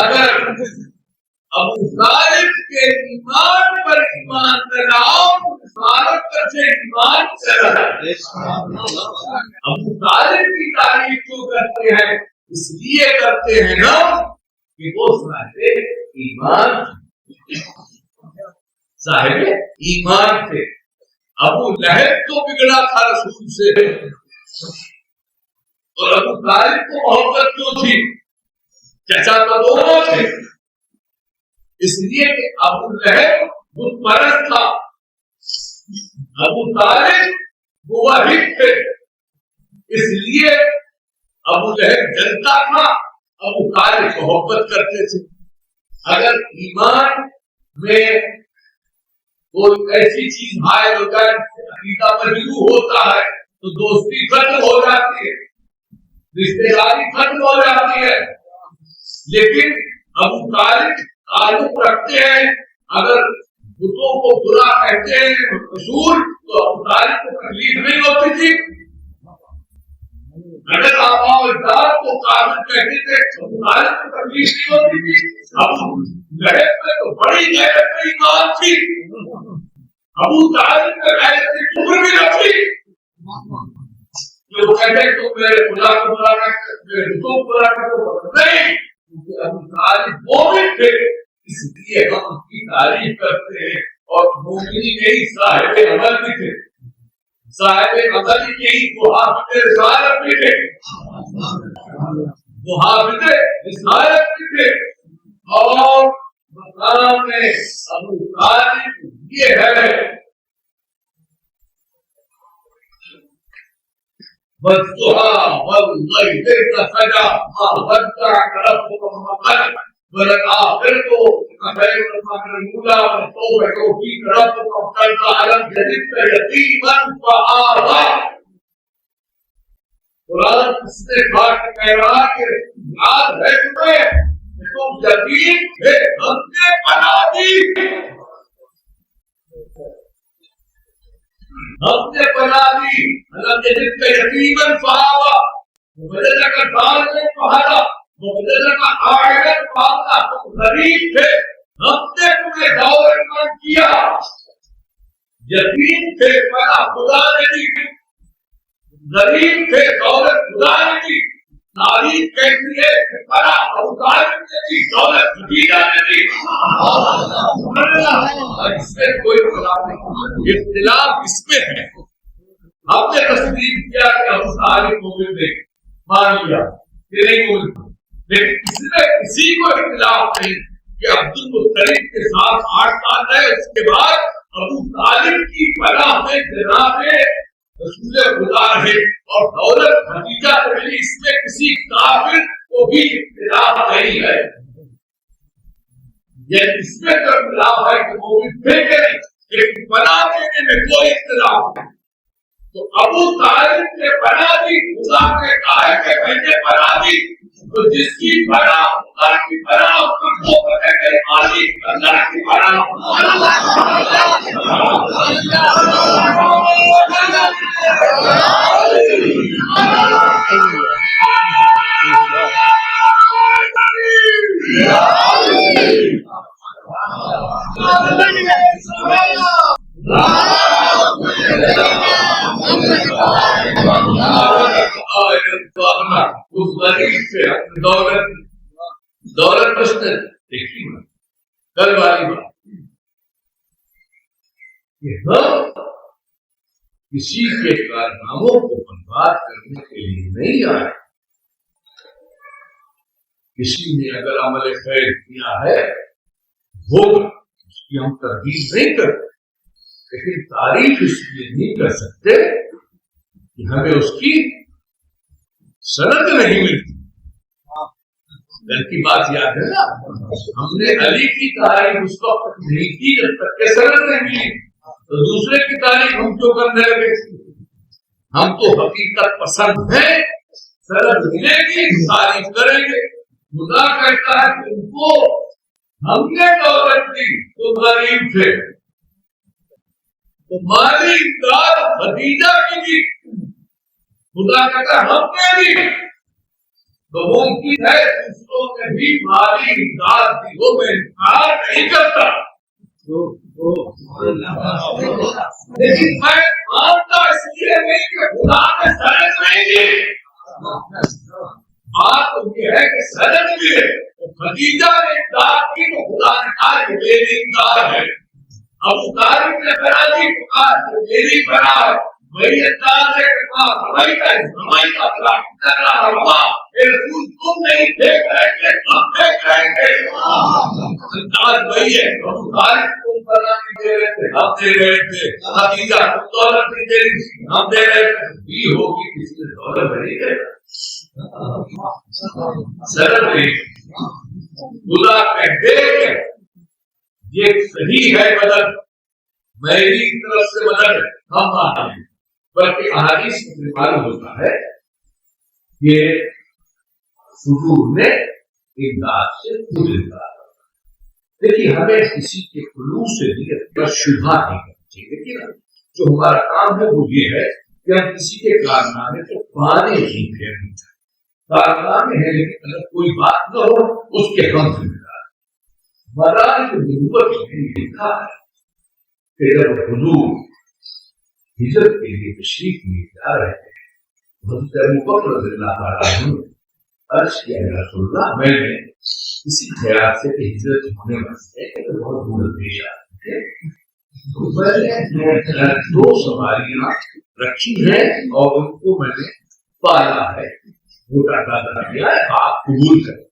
اگر ابو طالب کے ایمان پر ایمان لاؤ رسالت پر سے ایمان چلا. ابو طالب کی تعریف کیوں کرتے ہیں؟ اس لیے کرتے ہیں نا کہ وہ صاحب ایمان تھے. ابو لہب تو بگڑا تھا رسول سے اور ابو طالب کو محبت کیوں تھی؟ چچا تو دونوں تھے. اس لیے کہ ابو لہب بت پرست تھا, ابو طالب موحد تھے. اس لیے ابو لہب جلتا تھا, ابو طالب محبت کرتے تھے. اگر ایمان میں کوئی ایسی چیز حائل ہو جائے عقیدہ مجروح ہوتا ہے تو دوستی ختم ہو جاتی ہے, رشتے داری ختم ہو جاتی ہے. لیکن ابو طالب تعلق رکھتے ہیں. اگر بتوں کو برا کہتے ہیں رسول تو ابو طالب کو تکلیف نہیں ہوتی تھی. اگر آبا و اجداد کو کافر کہتے تھے ابو طالب کو تکلیف نہیں ہوتی تھی. ابو لہب میں تو بڑی غیرت میں ایمان تھی. ابو طالب میں غیرت کی کفر بھی نہ تھی. جو کہتے ہیں تو میرے خدا کو برا کرتے, میرے بتوں کو برا کرتے نہیں, کیونکہ ابو طالب مومن تھے. اس لیے ہم ان کی تعریف کرتے ہیں. اور مومنی نہیں صاحب عمل بھی تھے, صاحب عمل یہی محافظ رسالت بھی تھے, محافظ رسالت بھی تھے. اور مقام ابو طالب یہ ہے والضحى والليل إذا سجى ما ودعك ربك وما قلى وللآخرة خير مما الأولى ولسوف يعطيك ربك وترضى ألم يجدك يتيما فآوى. قرآن اس نے بات کہہ رہا کہ یاد ہے تمہیں تم یتیم تھے, ہم نے پناہ دی, ہم نے پناہ دی. اللہ نے جس کا یتیماً فآوى ووجدک ضالا فہدی ووجدک عائلا فأغنی. تم غریب تھے, ہم نے تمہیں دولت مند کیا. یتیم تھے, پناہ خدا نے دی. غریب تھے, دولت خدا نے دی. تعریف کہتی ہے کہ پناہ ابو طالب نے دی, دولت خدیجہ نے دی. اس میں کوئی اختلاف نہیں, اختلاف اس میں ہے. ہم نے تصدیق کیا کہ ابو طالب مومن تھے, مان لیا کہ نہیں مومن, لیکن اس میں کسی کو اختلاف نہیں کہ عبد المطلب کے ساتھ 8 سال رہے. اس کے بعد ابو طالب کی پناہ میں جناب رسول خدا رہے اور دولت خدیجہ سے ملی. اس میں کسی کافر کو بھی اختلاف نہیں ہے. یہ اس میں تو اختلاف ہے کہ مومن تھے کہ نہیں, لیکن پناہ دینے میں کوئی اختلاف نہیں. تو ابو طالب نے پناہ دی, خدا نے کہا ہے کہ میں نے پناہ دی. تو جس کی پناہ خدا کی پناہ اس کو پتہ ہے مالک اللہ کی پناہ. دولت اس نے دیکھی کل والی بات کہ ہم کسی کے کارناموں کو برباد کرنے کے لیے نہیں آئے. کسی نے اگر عمل خیر کیا ہے ہوگا، اس کی ہم تردید نہیں کرتے، لیکن تعریف اس لیے نہیں کر سکتے کہ ہمیں اس کی سند نہیں ملتی. دل کی بات یاد ہے نا، ہم نے علی کی تعریف اس وقت نہیں کی جب تک کہ سند نہیں ملی، تو دوسرے کی تعریف ہم کیوں کرنے لگے؟ ہم تو حقیقت پسند ہیں، سند ملے گی تعریف کریں گے. خدا کہتا ہے تم کو ہم نے دولت دی تو غریب تھے، تمہاری امداد خدیجہ کی دی. خدا کہتا ہے ہم نے دی، تو ممکن ہے دوسروں نے بھی مالی امداد دی، وہ میں انکار نہیں کرتا، لیکن میں مانتا اس لیے نہیں کہ خدا نے سند نہیں دی. بات یہ ہے کہ سند ملے، خدیجہ نے امداد کی تو خدا نے کہا کہ میری امداد ہے. ابو طالب نے بنا دی تو کہا کہ میری بنا ہے. وہی انداز ہے کہ ماں ہمائی کا کر رہا ہوا رسول تم نہیں دیکھ رہے تھے، ہم دیکھ رہے تھے. انداز وہی ہے. ابو طالب تم بنا نہیں دے رہے تھے، ہم دے رہے تھے. خدیجہ تم دولت نہیں دے رہی تھی، ہم دے رہے تھے. بھی ہوگی کسی نے دولت نہیں دے رہا سرد نہیں. خدا کہتے ہیں یہ صحیح ہے مدد، میری طرف سے مدد ہم آتے ہیں. بلکہ احادیث میں معلوم ہوتا ہے کہ حضور نے امداد سے خود امداد. دیکھیے ہمیں کسی کے خلوص سے نیت پر شبہ نہیں کرنا چاہیے، لیکن جو ہمارا کام ہے وہ یہ ہے کہ ہم کسی کے کارنامے کو پانے نہیں پھیرنا چاہیے. کارنامے ہے لیکن اگر کوئی بات نہ ہو اس کے ہم ذمہ دار. مدارج نبوت میں لکھا ہے کہ جب حضور ہجرت کے لیے تشریف لیے جا رہے تھے، حضرت ابوبکر رضی اللہ عنہ نے عرض کیا یا رسول اللہ، میں نے کسی خیال سے کہ ہجرت ہونے والے بہت دور پیش آتے تھے، تو میں نے دو سواریاں رکھی ہیں اور ان کو میں نے پالا ہے، موٹا دادا کیا ہے، آپ قبول کریں.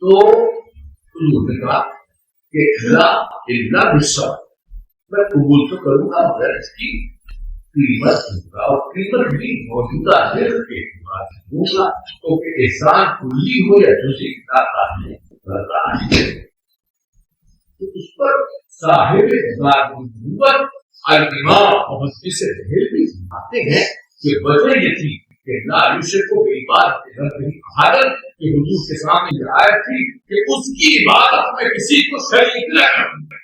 تو حضور نے کہا کہ اللہ بالصبر، میں قبول تو کروں گا مگر اس کی قیمت دوں گا، اور قیمت بھی موجودہ حضرت کے اعتبار سے دوں گا، کیونکہ احسان کلی ہو یا جزئی عطا ہے برداشت ہے. تو اس پر صاحب اعتبار نبوت الامام محدث دہلوی فرماتے ہیں کہ وجہ یہ تھی کہ لا یشرک بعبادت ربہ احدا، کہ حضور کے سامنے یہ آیت تھی کہ اس کی عبادت میں کسی کو شریک نہ کرنا.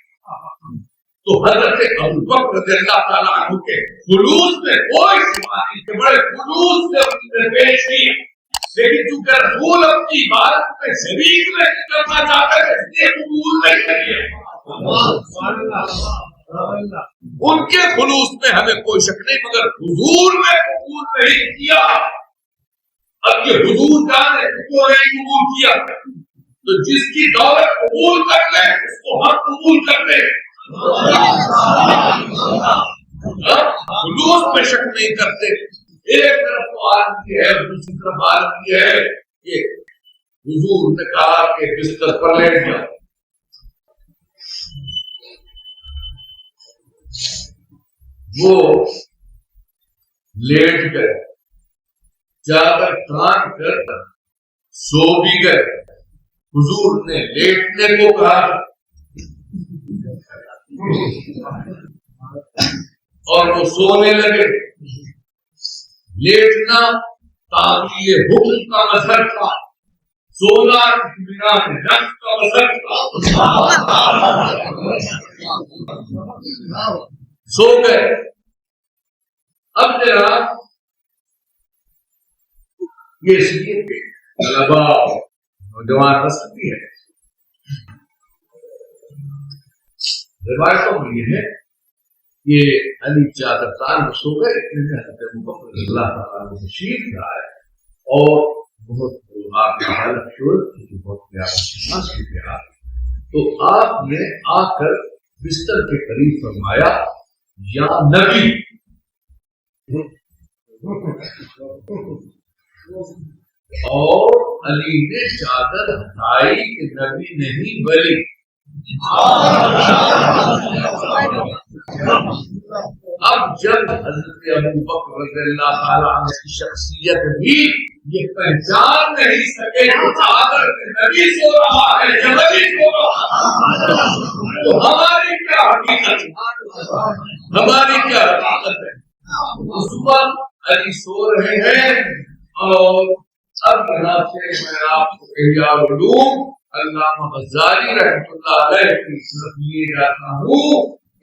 تو حضرت ابوبکر رضی اللہ تعالیٰ عنہ کے خلوص میں کوئی شبہ نہیں کہ بڑے خلوص سے ان نے پیش کی، لیکن چونکہ رسول اپنی عبادت میں شریک نہیں کرنا چاہتے تھے اس لیے قبول نہیں کریے. ان کے خلوص میں ہمیں کوئی شک نہیں، مگر حضور نے قبول نہیں کیا. اب یہ حضور جانے کیوں نہیں قبول کیا، تو جس کی دولت قبول کر لے اس کو ہم قبول کرتے ہیں. خلوص میں شک نہیں کرتے. ایک طرف تو عالم کی ہے، دوسری طرف عالم کی ہے. یہ حضور نے کہا کہ بستر پر لیٹ جاؤ، وہ لیٹ گئے، چادر تان کر سو بھی گئے. حضور نے لیٹنے کو کہا اور وہ سونے لگے. لیٹنا تعبیر حکم کا مظہر تھا، سونا اطمینان نفس کا مظہر تھا. سو گئے. اب ذرا یہ اس لیے طلبا نوجوان رسم بھی ہے. روایتوں میں یہ ہے کہ علی چادر تان سو گئے، حضرت ابوبکر رضی اللہ تعالیٰ عنہ تشریف لائے اور بہت آپ بہت پیارا، تو آپ نے آ کر بستر کے قریب فرمایا یا نبی، اور علی نے چادر ہٹائی کہ نبی نہیں ولی۔ اب جب حضرت ابو بکر رضی اللہ تعالیٰ عنہ کی شخصیت بھی یہ پہچان نہیں سکے کہ چادر پہ نبی سو رہا ہے یا ولی سو رہا ہے، تو ہماری کیا حقیقت ہے؟ ہماری کیا حقیقت ہے؟ اس وقت علی سو رہے ہیں، اور اب یہاں سے میں آپ کو احیاء العلوم علامہ غزالی رحمۃ اللہ علیہ کی طرف لیے جاتا ہوں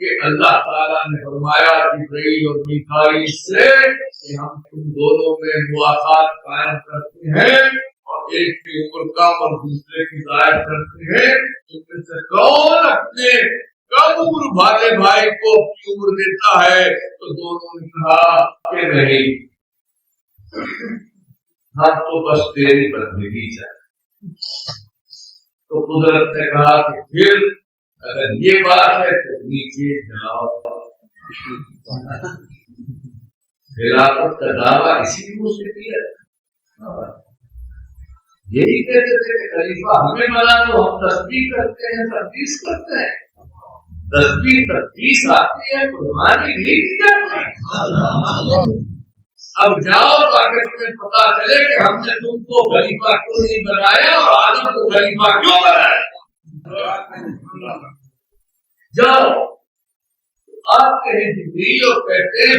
کہ اللہ تعالیٰ نے فرمایا جبرائیل اور میکائیل سے کہ ہم تم دونوں میں موافقت قائم کرتے ہیں اور ایک کی عمر کم اور دوسرے کی زائد کرتے ہیں، تم میں سے کون اپنے کم عمر والے بھائی کو اپنی عمر دیتا ہے؟ تو دونوں نے کہا کہ نہیں، ہم تو بس تیری بندگی چاہتے۔ تو قدرت نے کہا کہ پھر اگر یہ بات ہے تو نیچے جاؤ۔ خلافت کا دعویٰ اسی منہ سے کیا، یہی کہتے تھے کہ خلیفہ ہمیں بنا تو ہم تسبیح کرتے ہیں، تقدیس کرتے ہیں، تسبیح تقدیس آتی ہے قربانی بھی کی جاتی ہے۔ اب جاؤ تاکہ تمہیں پتا چلے کہ ہم نے تم کو خلیفہ کیوں نہیں بنایا اور آدم کو خلیفہ کیوں بنایا۔ جاؤ آپ کہیں جبریل اور کہتے ہیں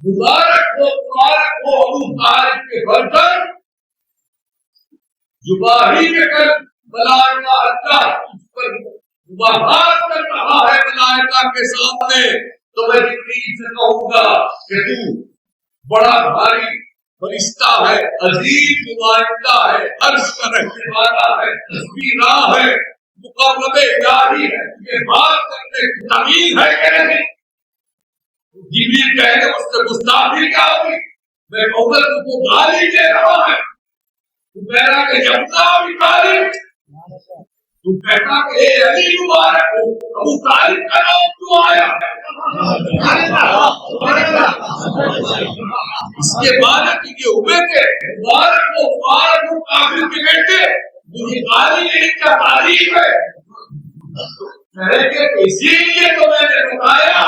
مبارک ہو ابو طالب کے برتن، جباہی کے کل ملائکہ اللہ اس پر مباحث کر رہا ہے ملائکہ کے سامنے، تو میں جبریل سے کہوں گا کہ تو بڑا بھاری فرشتہ ہے، عظیم نمائندہ ہے، عرش کا رہنے والا ہے، تسبیح راہ ہے، مقرب الہی ہے، یہ بات کرنے کی تمیز ہے کہ نہیں؟ جبریل کہے گا اس سے گستاخی کیا ہوگی؟ میں کہوں گا تو گالی دے رہا ہے، تو کہہ رہا کہ جبنا بھی گالی، تو کہتا کہ اے علی مبارک ہو، ابو طالب کا نام کیوں آیا؟ اس کے بعد یہ ہوئے کہ مبارک ہو کافر کے بیٹے، مجھے گالی نہیں کیا تعریف ہے؟ کہے کہ اسی لیے تو میں نے بتایا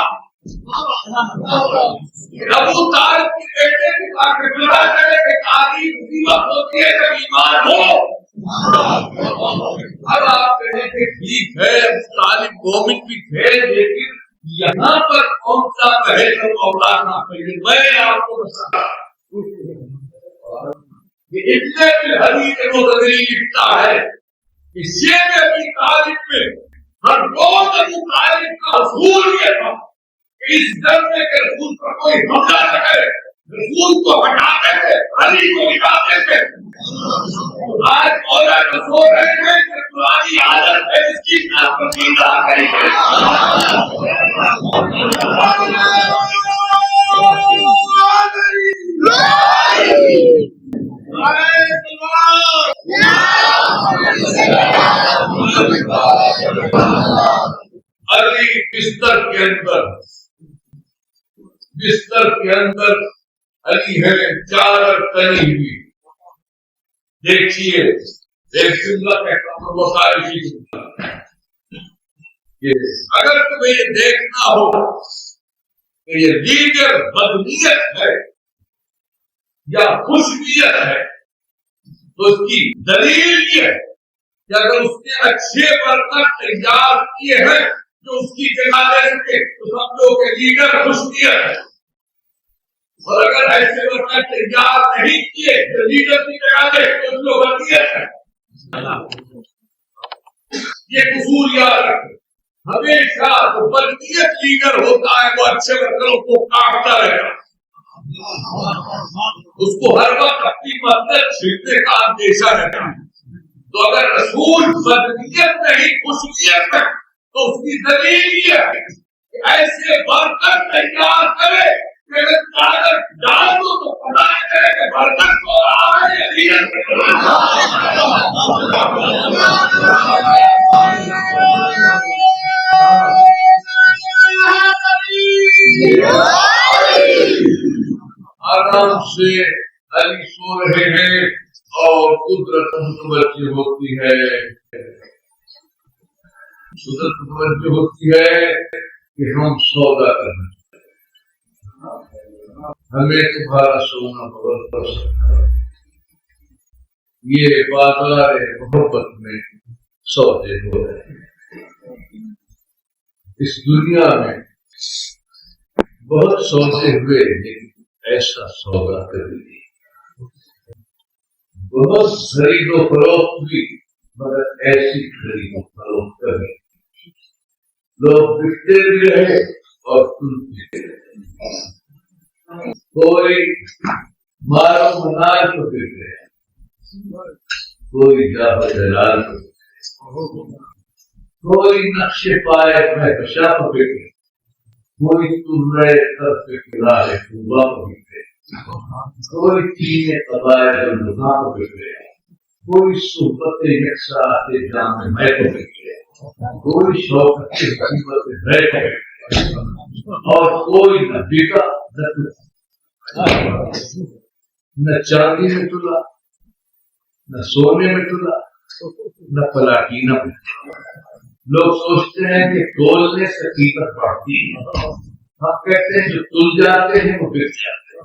ابو طالب کے بیٹے کو کافر بنا کرے کہ تعریف اسی وقت ہوتی ہے جب ایمان ہو۔ اب آپ کہیں کہ ٹھیک ہے طالب مومن بھی تھے، لیکن یہاں پر کون سا محل مولا تھا؟ میں آپ کو بتا کہ اتنے بھی حدیث متدری لکھتا ہے کہ شیب ابی طالب میں ہر روز ابو طالب کا اصول یہ تھا کہ اس ڈر میں کہ رسول پر کوئی حملہ نہ کرے، رسول کو ہٹاتے تھے، علی کو ہٹاتے تھے۔ آج مولا کو سو رہے ہیں کہ پرانی عادت ہے اس کی ناپسندہ کریں گے۔ علی بستر کے اندر علی ہے چادر تنی ہوئی۔ دیکھیے ایک جملہ کہتا ہوں اگر تمہیں یہ دیکھنا ہو کہ یہ لیڈر بدنیت ہے یا خوش نیت ہے تو اس کی دلیل یہ ہے کہ اگر اس نے اچھے برتن تیار کیے ہیں جو اس کی جگہ لے سکے تو سمجھو کہ لیڈر خوش نیت ہے، اور اگر ایسے برتن تیار نہیں کیے تو لیڈر کی جگہ لے تو اس کو بدنیت ہے۔ یہ قصور یاد رکھیں، ہمیشہ جو بدنیت لیڈر ہوتا ہے وہ اچھے برتنوں کو کاٹتا رہتا ہے، اس کو ہر وقت اپنی مدد چھیڑنے کا اندیشہ رہتا ہے۔ تو اگر رسول بدنیت نہیں خوش نیت ہے تو اس کی دلیل یہ ہے ایسے برتن تیار کرے کہ چادر ڈال دو تو پتا چلے کہ برتن کو رہا ہے آرام سے علی سو رہے ہیں اور قدرت متوجہ ہوتی ہے، قدرت متوجہ ہوتی ہے کہ ہم سودا کرنا، ہمیں تمہارا سونا بہت پسند ہے۔ یہ بازار محبت میں سودے ہو رہے ہیں۔ اس دنیا میں بہت سودے ہوئے لیکن ایسا سودا کر لی، بہت خرید و فروخت ہوئی مگر ایسی خرید و فروخت کری، لوگ بکتے بھی رہے اور سنتے بھی رہے، کوئی مارو منال کو بک رہے، کوئی جاو جلال کو بک رہے، کوئی نقش پائے مہکشا کو بک رہے، کوئی تمرے طرف قلعہ خوبا کو بک رہے، کوئی چین قبائل الرحا کو بک رہے، کوئی صحبت یکساں جام میں کو بک رہے، کوئی شوقت حکمت ہے کو بک رہے، اور کوئی نہ بکا نہ چاندی میں تلا، نہ سونے میں تلا، نہ پلاٹینہ میں تلا۔ لوگ سوچتے ہیں کہ تولنے سے قیمت بڑھتی ہے، ہم کہتے ہیں جو تل جاتے ہیں وہ بک جاتے ہیں،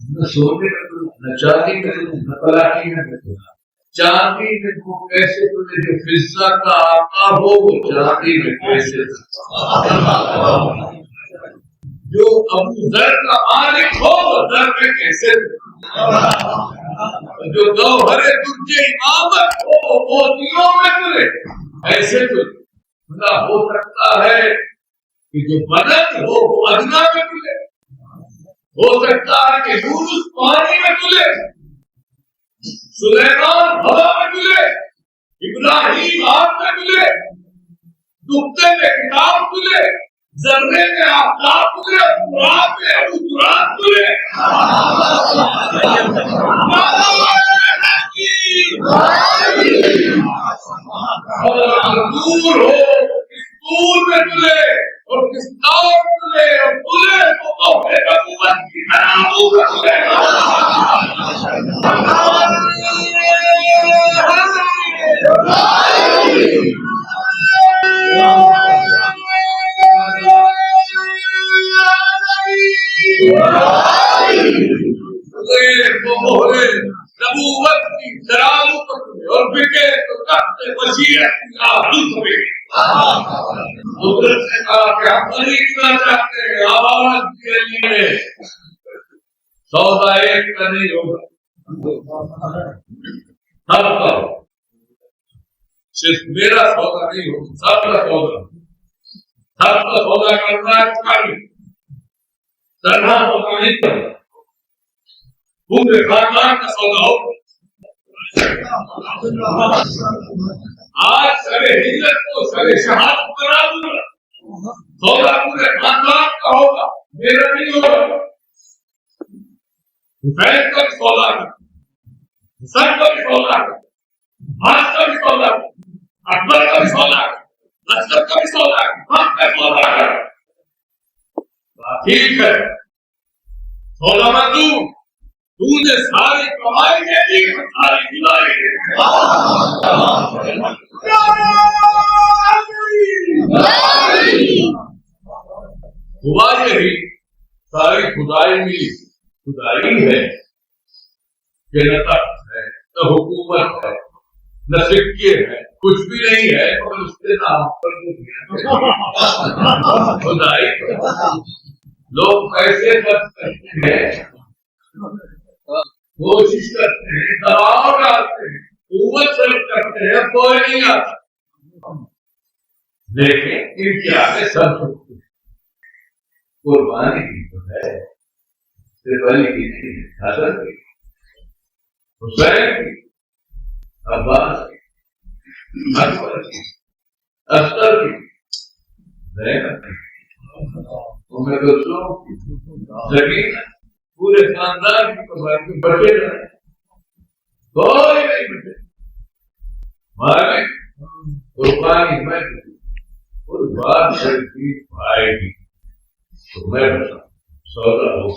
نہ سونے میں تلا، نہ چاندی میں تلا، نہ پلاٹینہ میں تلا۔ چاندی میں وہ کیسے تلے جو فضہ کا آقا ہو، وہ چاندی میں کیسے تلے، جو ابو ذر کا مالک ہو وہ ذر میں کیسے تلے، جو گوہر درج امامت ہو وہ موتیوں میں تلے، ایسے تلے۔ خدا ہو سکتا ہے کہ جو بدن ہو وہ ادنا میں تلے، ہو سکتا ہے کہ یونس پانی میں تلے، سلیمان ہوا میں تلے، ابراہیم آگ میں تلے، دکتے میں کتاب تلے، ذرے میں آفتاب تلے، تراب میں ابو تراب تلے۔ دور ہو کس دور میں تلے اور کس دور تلے، اور تلے تو حکومت کی ناموں کا تلے۔ نبوت کی ترازو پر اور بکے تو تخت وسیعت کی آہنگ میں قدرت نے کہا کہ ہم خریدنا چاہتے ہیں آواز کے لیے، سودا ایک کا نہیں ہوگا، سب کا ہو، صرف میرا سودا نہیں ہوگا، سب کا سودا، سب کا سودا کرنا ہے کر طرح سودا نہیں کرنا، پورے خاندان کا سودا ہو۔ آج سر ہجرت کو سر شہادت بنا دوں گا، سودا پورے خاندان کا ہوگا، میرا نہیں ہوگا۔ حسین کا بھی سودا کر، حسن کا بھی سودا کر، بھاس کا بھی سودا کر، اکبر کا بھی سودا کر، لشکر کا بھی سودا کر، ہم کا سودا کر۔ ٹھیک ہے سودا منظور، تو نے ساری کمائی دے دی، ساری دلائی دے دی۔ ہوا یہی ساری خدائی ملی، خدائی ہے کہ نہ تخت ہے، نہ حکومت ہے، نہ سکے ہے، کچھ بھی نہیں ہے مگر اس کے نام پر خدائی۔ لوگ پیسے خرچ کرتے ہیں، کوشش کرتے ہیں، دباؤ ڈالتے ہیں، قوت صرف کرتے ہیں، کوئی نہیں آتا، لیکن ان کے آگے سب چھوٹتے ہیں۔ قربانی کی تو ہے، صرف علی کی نہیں، حسن کی، حسین کی، عباس کی، اکبر کی، اصغر کی، میں دوستوں لیکن پورے خاندان کی قبائل میں بچے رہے، کوئی نہیں بچے. ہمارے قربانی میں اس بات سے آئے گی تو میں بتا سودا ہو.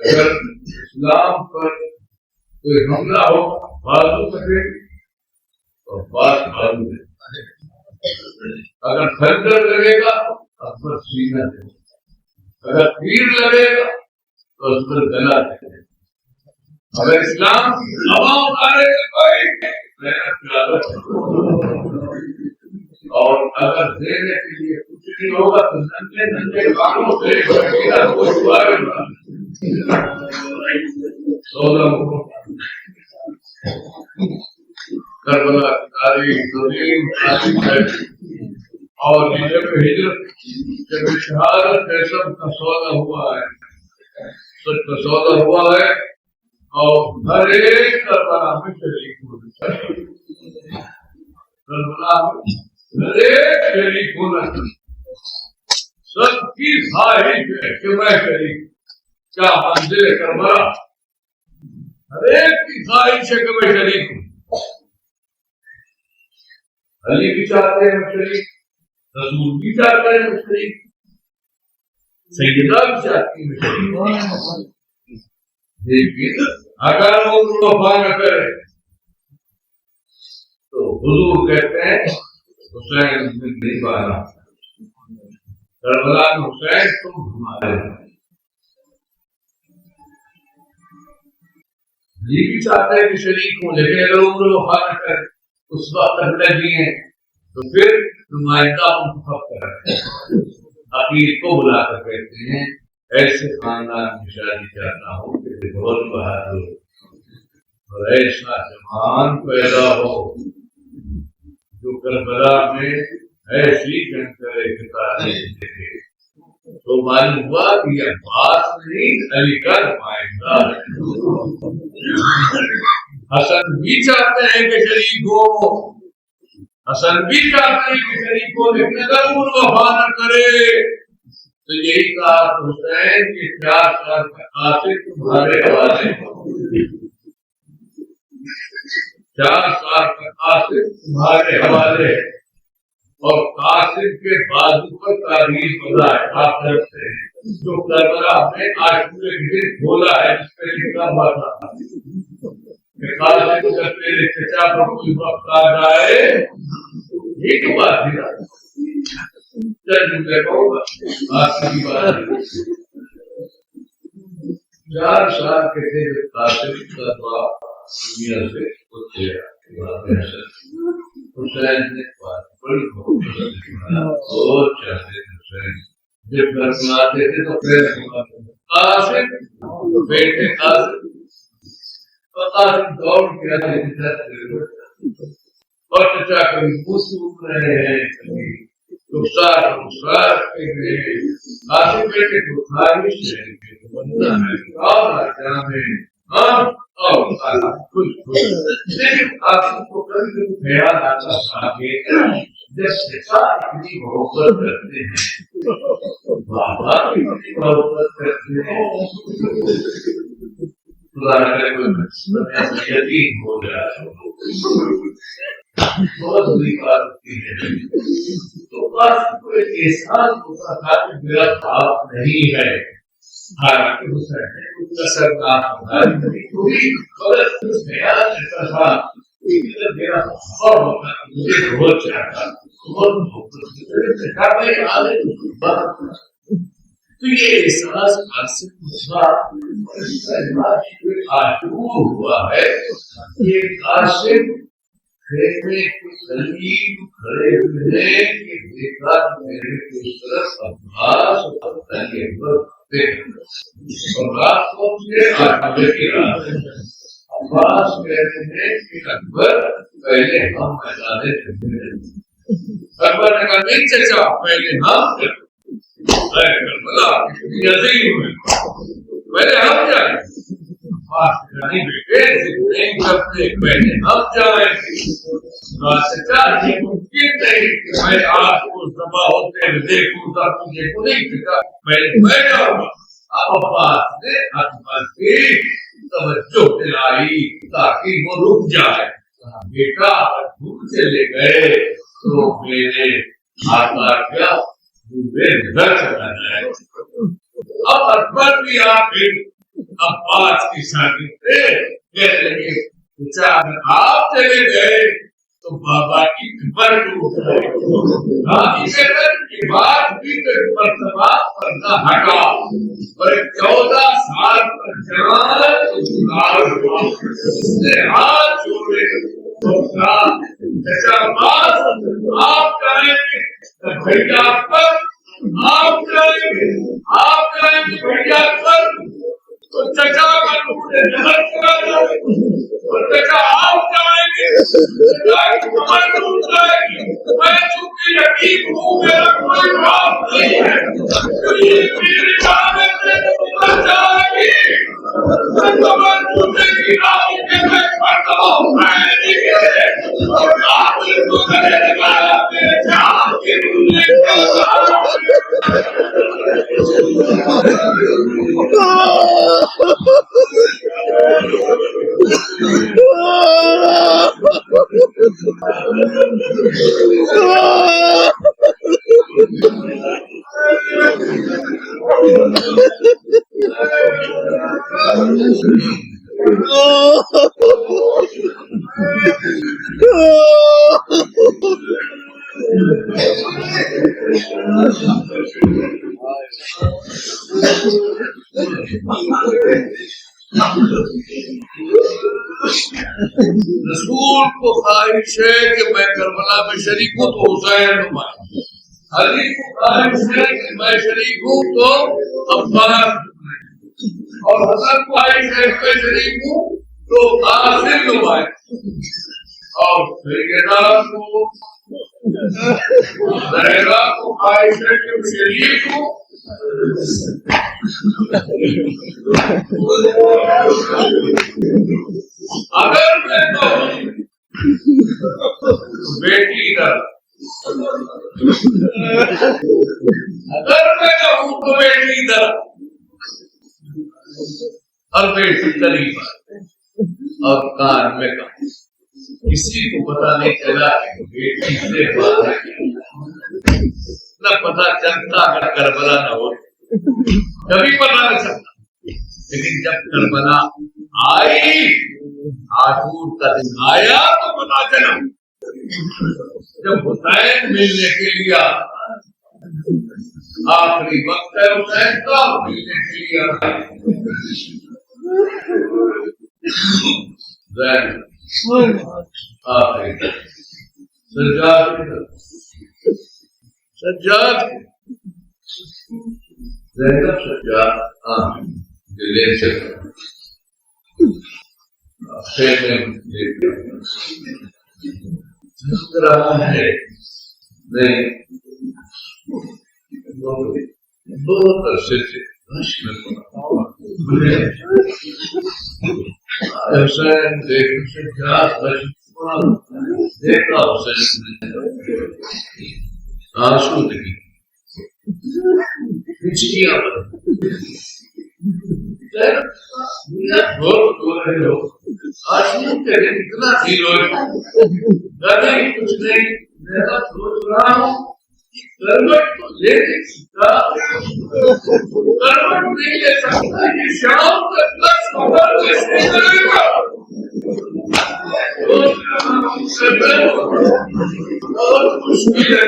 اگر اسلام پر کوئی حملہ ہو بازو کرے تو بات بازو دے، اگر خنجر لگے گا اس پر سینہ دے، اگر تیر لگے گا تو اس پر گلا دے. اگر اسلام کی ہوا اتارے گا کوئی محنت کرا، اور اگر دینے کے لیے کچھ نہیں ہوگا تو ننھے ننھے کاموں سے کربلا کی تاریخ عظیم تاریخ ہے. اور یہ جب ہجرت جب شہادت ہے سب کا سودا ہوا ہے، سب کا سودا ہوا ہے. اور ہر ایک کربلا میں شریک ہونا چاہیے، کربلا میں ہر ایک شریک ہونا چاہیے. سب کی خواہش ہے کہ میں شریک، کیا منزل کربلا ہر ایک کی خواہش ہے کہ میں شریک ہوں. علی بھی چاہتے ہیں میں شریک، رسول بھی چاہتے ہیں میں شریک، سیدہ بھی چاہتی ہے میں شریک. لیکن اگر وہ وفا نہ کرے تو حضور کہتے ہیں حسین نہیں پانا، کربلا میں حسین تم ہمارے ہیں. یہ بھی چاہتے ہیں کہ شریک ہوں، لیکن اگر عمر وفا نہ کرے اس وقت لگی ہیں تو پھر نمائندہ منتخب کریں، عقیل کو بلا کر کہتے ہیں ایسے خاندان کی شادی چاہتا ہوں کہ بہت بہادر اور ایسا جوان پیدا ہو جو کربلا میں ایسی کنکرے کتابیں دیکھے. تو معلوم ہوا کہ یہ عباس نہیں علی کا نمائندہ ہے. حسن بھی چاہتے ہیں کہ شریک ہو، حسن بھی چاہتے ہیں کہ شریک ہو، لیکن اگر وہ وفا نہ کرے تو یہی کہا حسین کہ 4 سال کا قاصد تمہارے حوالے، 4 سال کا قاصد تمہارے حوالے. اور قاصد کے بازو پر تعریف بنا ہے آپ کرتے ہیں جو کربلا میں آج پورے دن کھولا ہے، جس پہ لکھا ہوا تھا کہ قاصد جب میرے چچا پر کوئی وقت آ جائے، یہ کیوں بات ہے چل مجھے کہوں گا قاصد کی بات. 4 سال کے تھے جب قاصد کا دنیا سے گیا. حسین نے بات بڑی اور چاہتے حسین جب گھر میں آتے تھے تو پہلے قاصد بیٹے قاصد اور قاصد دوڑ کے آتے تھے اور چچا کبھی پوچھ رہے ہیں کبھی رخسار کے لیے. قاصد بیٹے کو خواہش ہے کہ بندہ ہے اور جانے اور کچھ لیکن قاصد کو کبھی کبھی خیال آتا تھا کہ جب چچا اتنی محبت کرتے ہیں، بابا اتنی محبت کرتے ہیں، خدا نہ کرے کوئی یتیم ہو جائے، بہت بری بات ہوتی ہے. تو قاصد کو ایک احساس ہوتا تھا کہ میرا باپ نہیں ہے، حالانکہ حسین نے کچھ اثر نہ ہوتا کوئی غلط خیال رہتا تھا کہ میرا باپ ہوتا مجھے بہت چاہتا بہت محبت. تو یہ احساس قاصد ہوا ہے. یہ قاصد خیمے کے قریب کھڑے ہوئے کہ دیکھا میرے اس طرف عباس اور علی اکبر اور رات کو مجھے 8 بجے کی رات ہے. عباس کہتے ہیں کہ اکبر پہلے ہم میدان جنگ میں، اکبر نے کہا نہیں چچا پہلے ہم کربلا عظیم ہے پہلے ہم جائیں. نہیں بیٹے نہیں کرتے پہلے ہم جائیں. یہ ممکن نہیں کہ میں آج کو ذبح ہوتے ہوئے دیکھوں تب مجھے کو نہیں دکھا، میں جاؤں گا۔ اب عباس نے اکبر کی توجہ دلائی تاکہ وہ رک جائے۔ بیٹا اگر تم چلے گئے تو میرے آقا کیا نظر چلا جائے۔ اب اکبر بھی آخر عباس کی شادی سے کہہ لگے اگر آپ چلے گئے تو بابا کی خبر ٹوٹ جائے کی بات بھی تو مرتبہ پردہ ہٹا اور 14 سال پر جوان ہاتھ جوڑے آپ کہیں گے بھیا پر آپ کہیں گے بھیا پر تو چچا کا ٹوٹے نظر چلا جائے اور چچا آپ جائیں گے کمر ٹوٹ جائے گی۔ میں چونکہ یقین ہوں میرا کوئی باپ نہیں ہے تو یہ میری جانت سے کمر جائے گی، کمر ٹوٹے گی آپ کے میں پڑھتا ہوں میں نہیں ہے اور آپ کو کرے لگایا میرے جان کے رونے کا رسول کو خواہش ہے کہ میں کربلا میں شریک ہوں تو حسین نمائیں، علی کو خواہش ہے کہ میں شریک ہوں تو عباس، اور حسن کو خواہش ہے کہ میں شریک ہوں تو قاسم نمائیں، اور سیدہ کو زہرا کو خواہش ہے کہ میں شریک ہوں اگر میں کہوں بیٹی در، اگر میں کہوں تو بیٹی در اور بیٹی قریب اور کان میں کہوں، کسی کو پتا نہیں چلا کہ بیٹی سے بات ہے، نہ پتا چلتا اگر کربلا نہ ہو کبھی پتا نہیں چلتا، لیکن جب کربلا آئی عاشور کا دن آیا تو پتا چلا، جب حسین ملنے کے لیے آخری وقت ہے حسین کا ملنے کے لیے آخری سجاد زینب سجاد دلے سے رہا ہے نہیں بہت عرصے سے حسین دیکھ دیکھا حسین آنسو دیکھی ہچکیاں بہت ہو رہے ہو آشو کے دن اتنا فیل ہو کچھ نہیں میں سوچ رہا ہوں کروٹ تو لے نہیں سکتا، کروٹ نہیں لے سکتا، یہ شام تک بس خبر کیسے کرے گا؟ بہت مشکل ہے، بہت مشکل ہے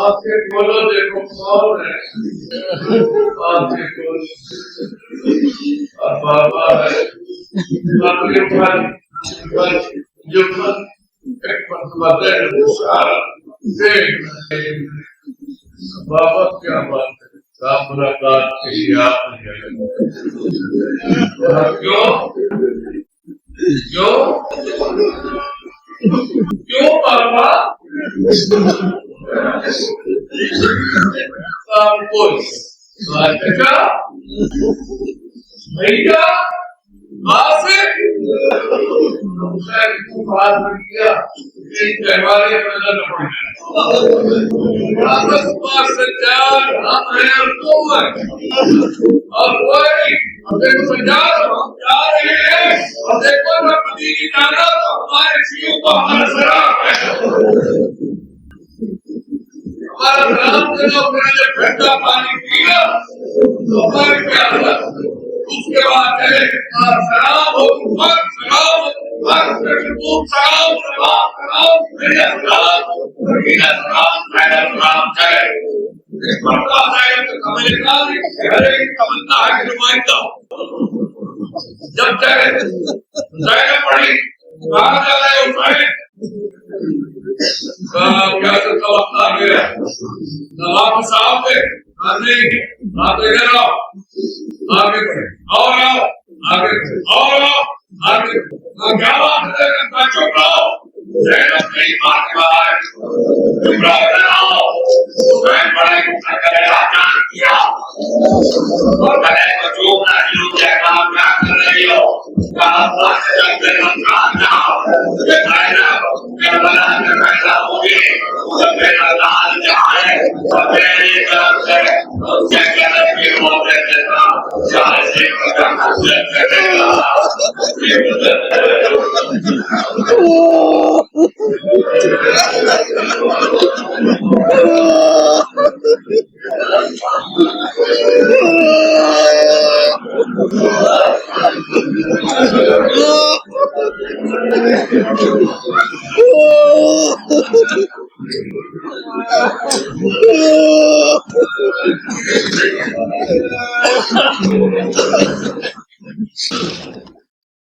آپ کے بولو دیکھو کون ہے، آپ کے بولو بابا ہے، آپ کے جو ایک مرتبہ بابا کیا بات ہے، ملاقات کے لیے آپ نے کیوں کیوں کیوں پاپا کوئی بھیا آصف بات بن گیا تہواریں نظر نہ پڑ آپس پاس سجاد ہم ہیں اور تم ہیں اور کوئی ہم دیکھو سجاد ہم جا رہے ہیں اور دیکھو میں مدینہ جانا تو ہمارے سیوں کو ہمارا سلام ہے ہمارا سلام کرو پھر جب ٹھنڈا پانی پیا تو ہمارے کیا حالت اس کے بعد ہے سلام ہو سلام سلام سلام سلام میرا سلام میرا سلام میرا سلام ہے اس مرتبہ ہے تو امریکہ نے تمنا ہے کہ نمائندہ جب چاہے ظاہر پڑی کہاں جا رہے ہو صاحب کیا سکتا وقت آ گیا نواب صاحب تھے نہیں آپ ادھر آؤ آگے بڑھے اور آؤ آگے اور آؤ آگے کیا بات ہے چپ رہو زینب نہیں فاطمہ ہے چپ رہو ادھر آؤ حسین بڑے کو کرے جان کیا اور کرے کو چوبنا جنوں کیا کام کیا کر رہی ہو کہاں بات جب تک رمضان جاؤ یہ کہنا کربلا میں پیدا ہوگی جب میرا لال جائے تب میری طرف سے کیا کرے کی موقع دیتا چاہے سے کا حسین کرے گا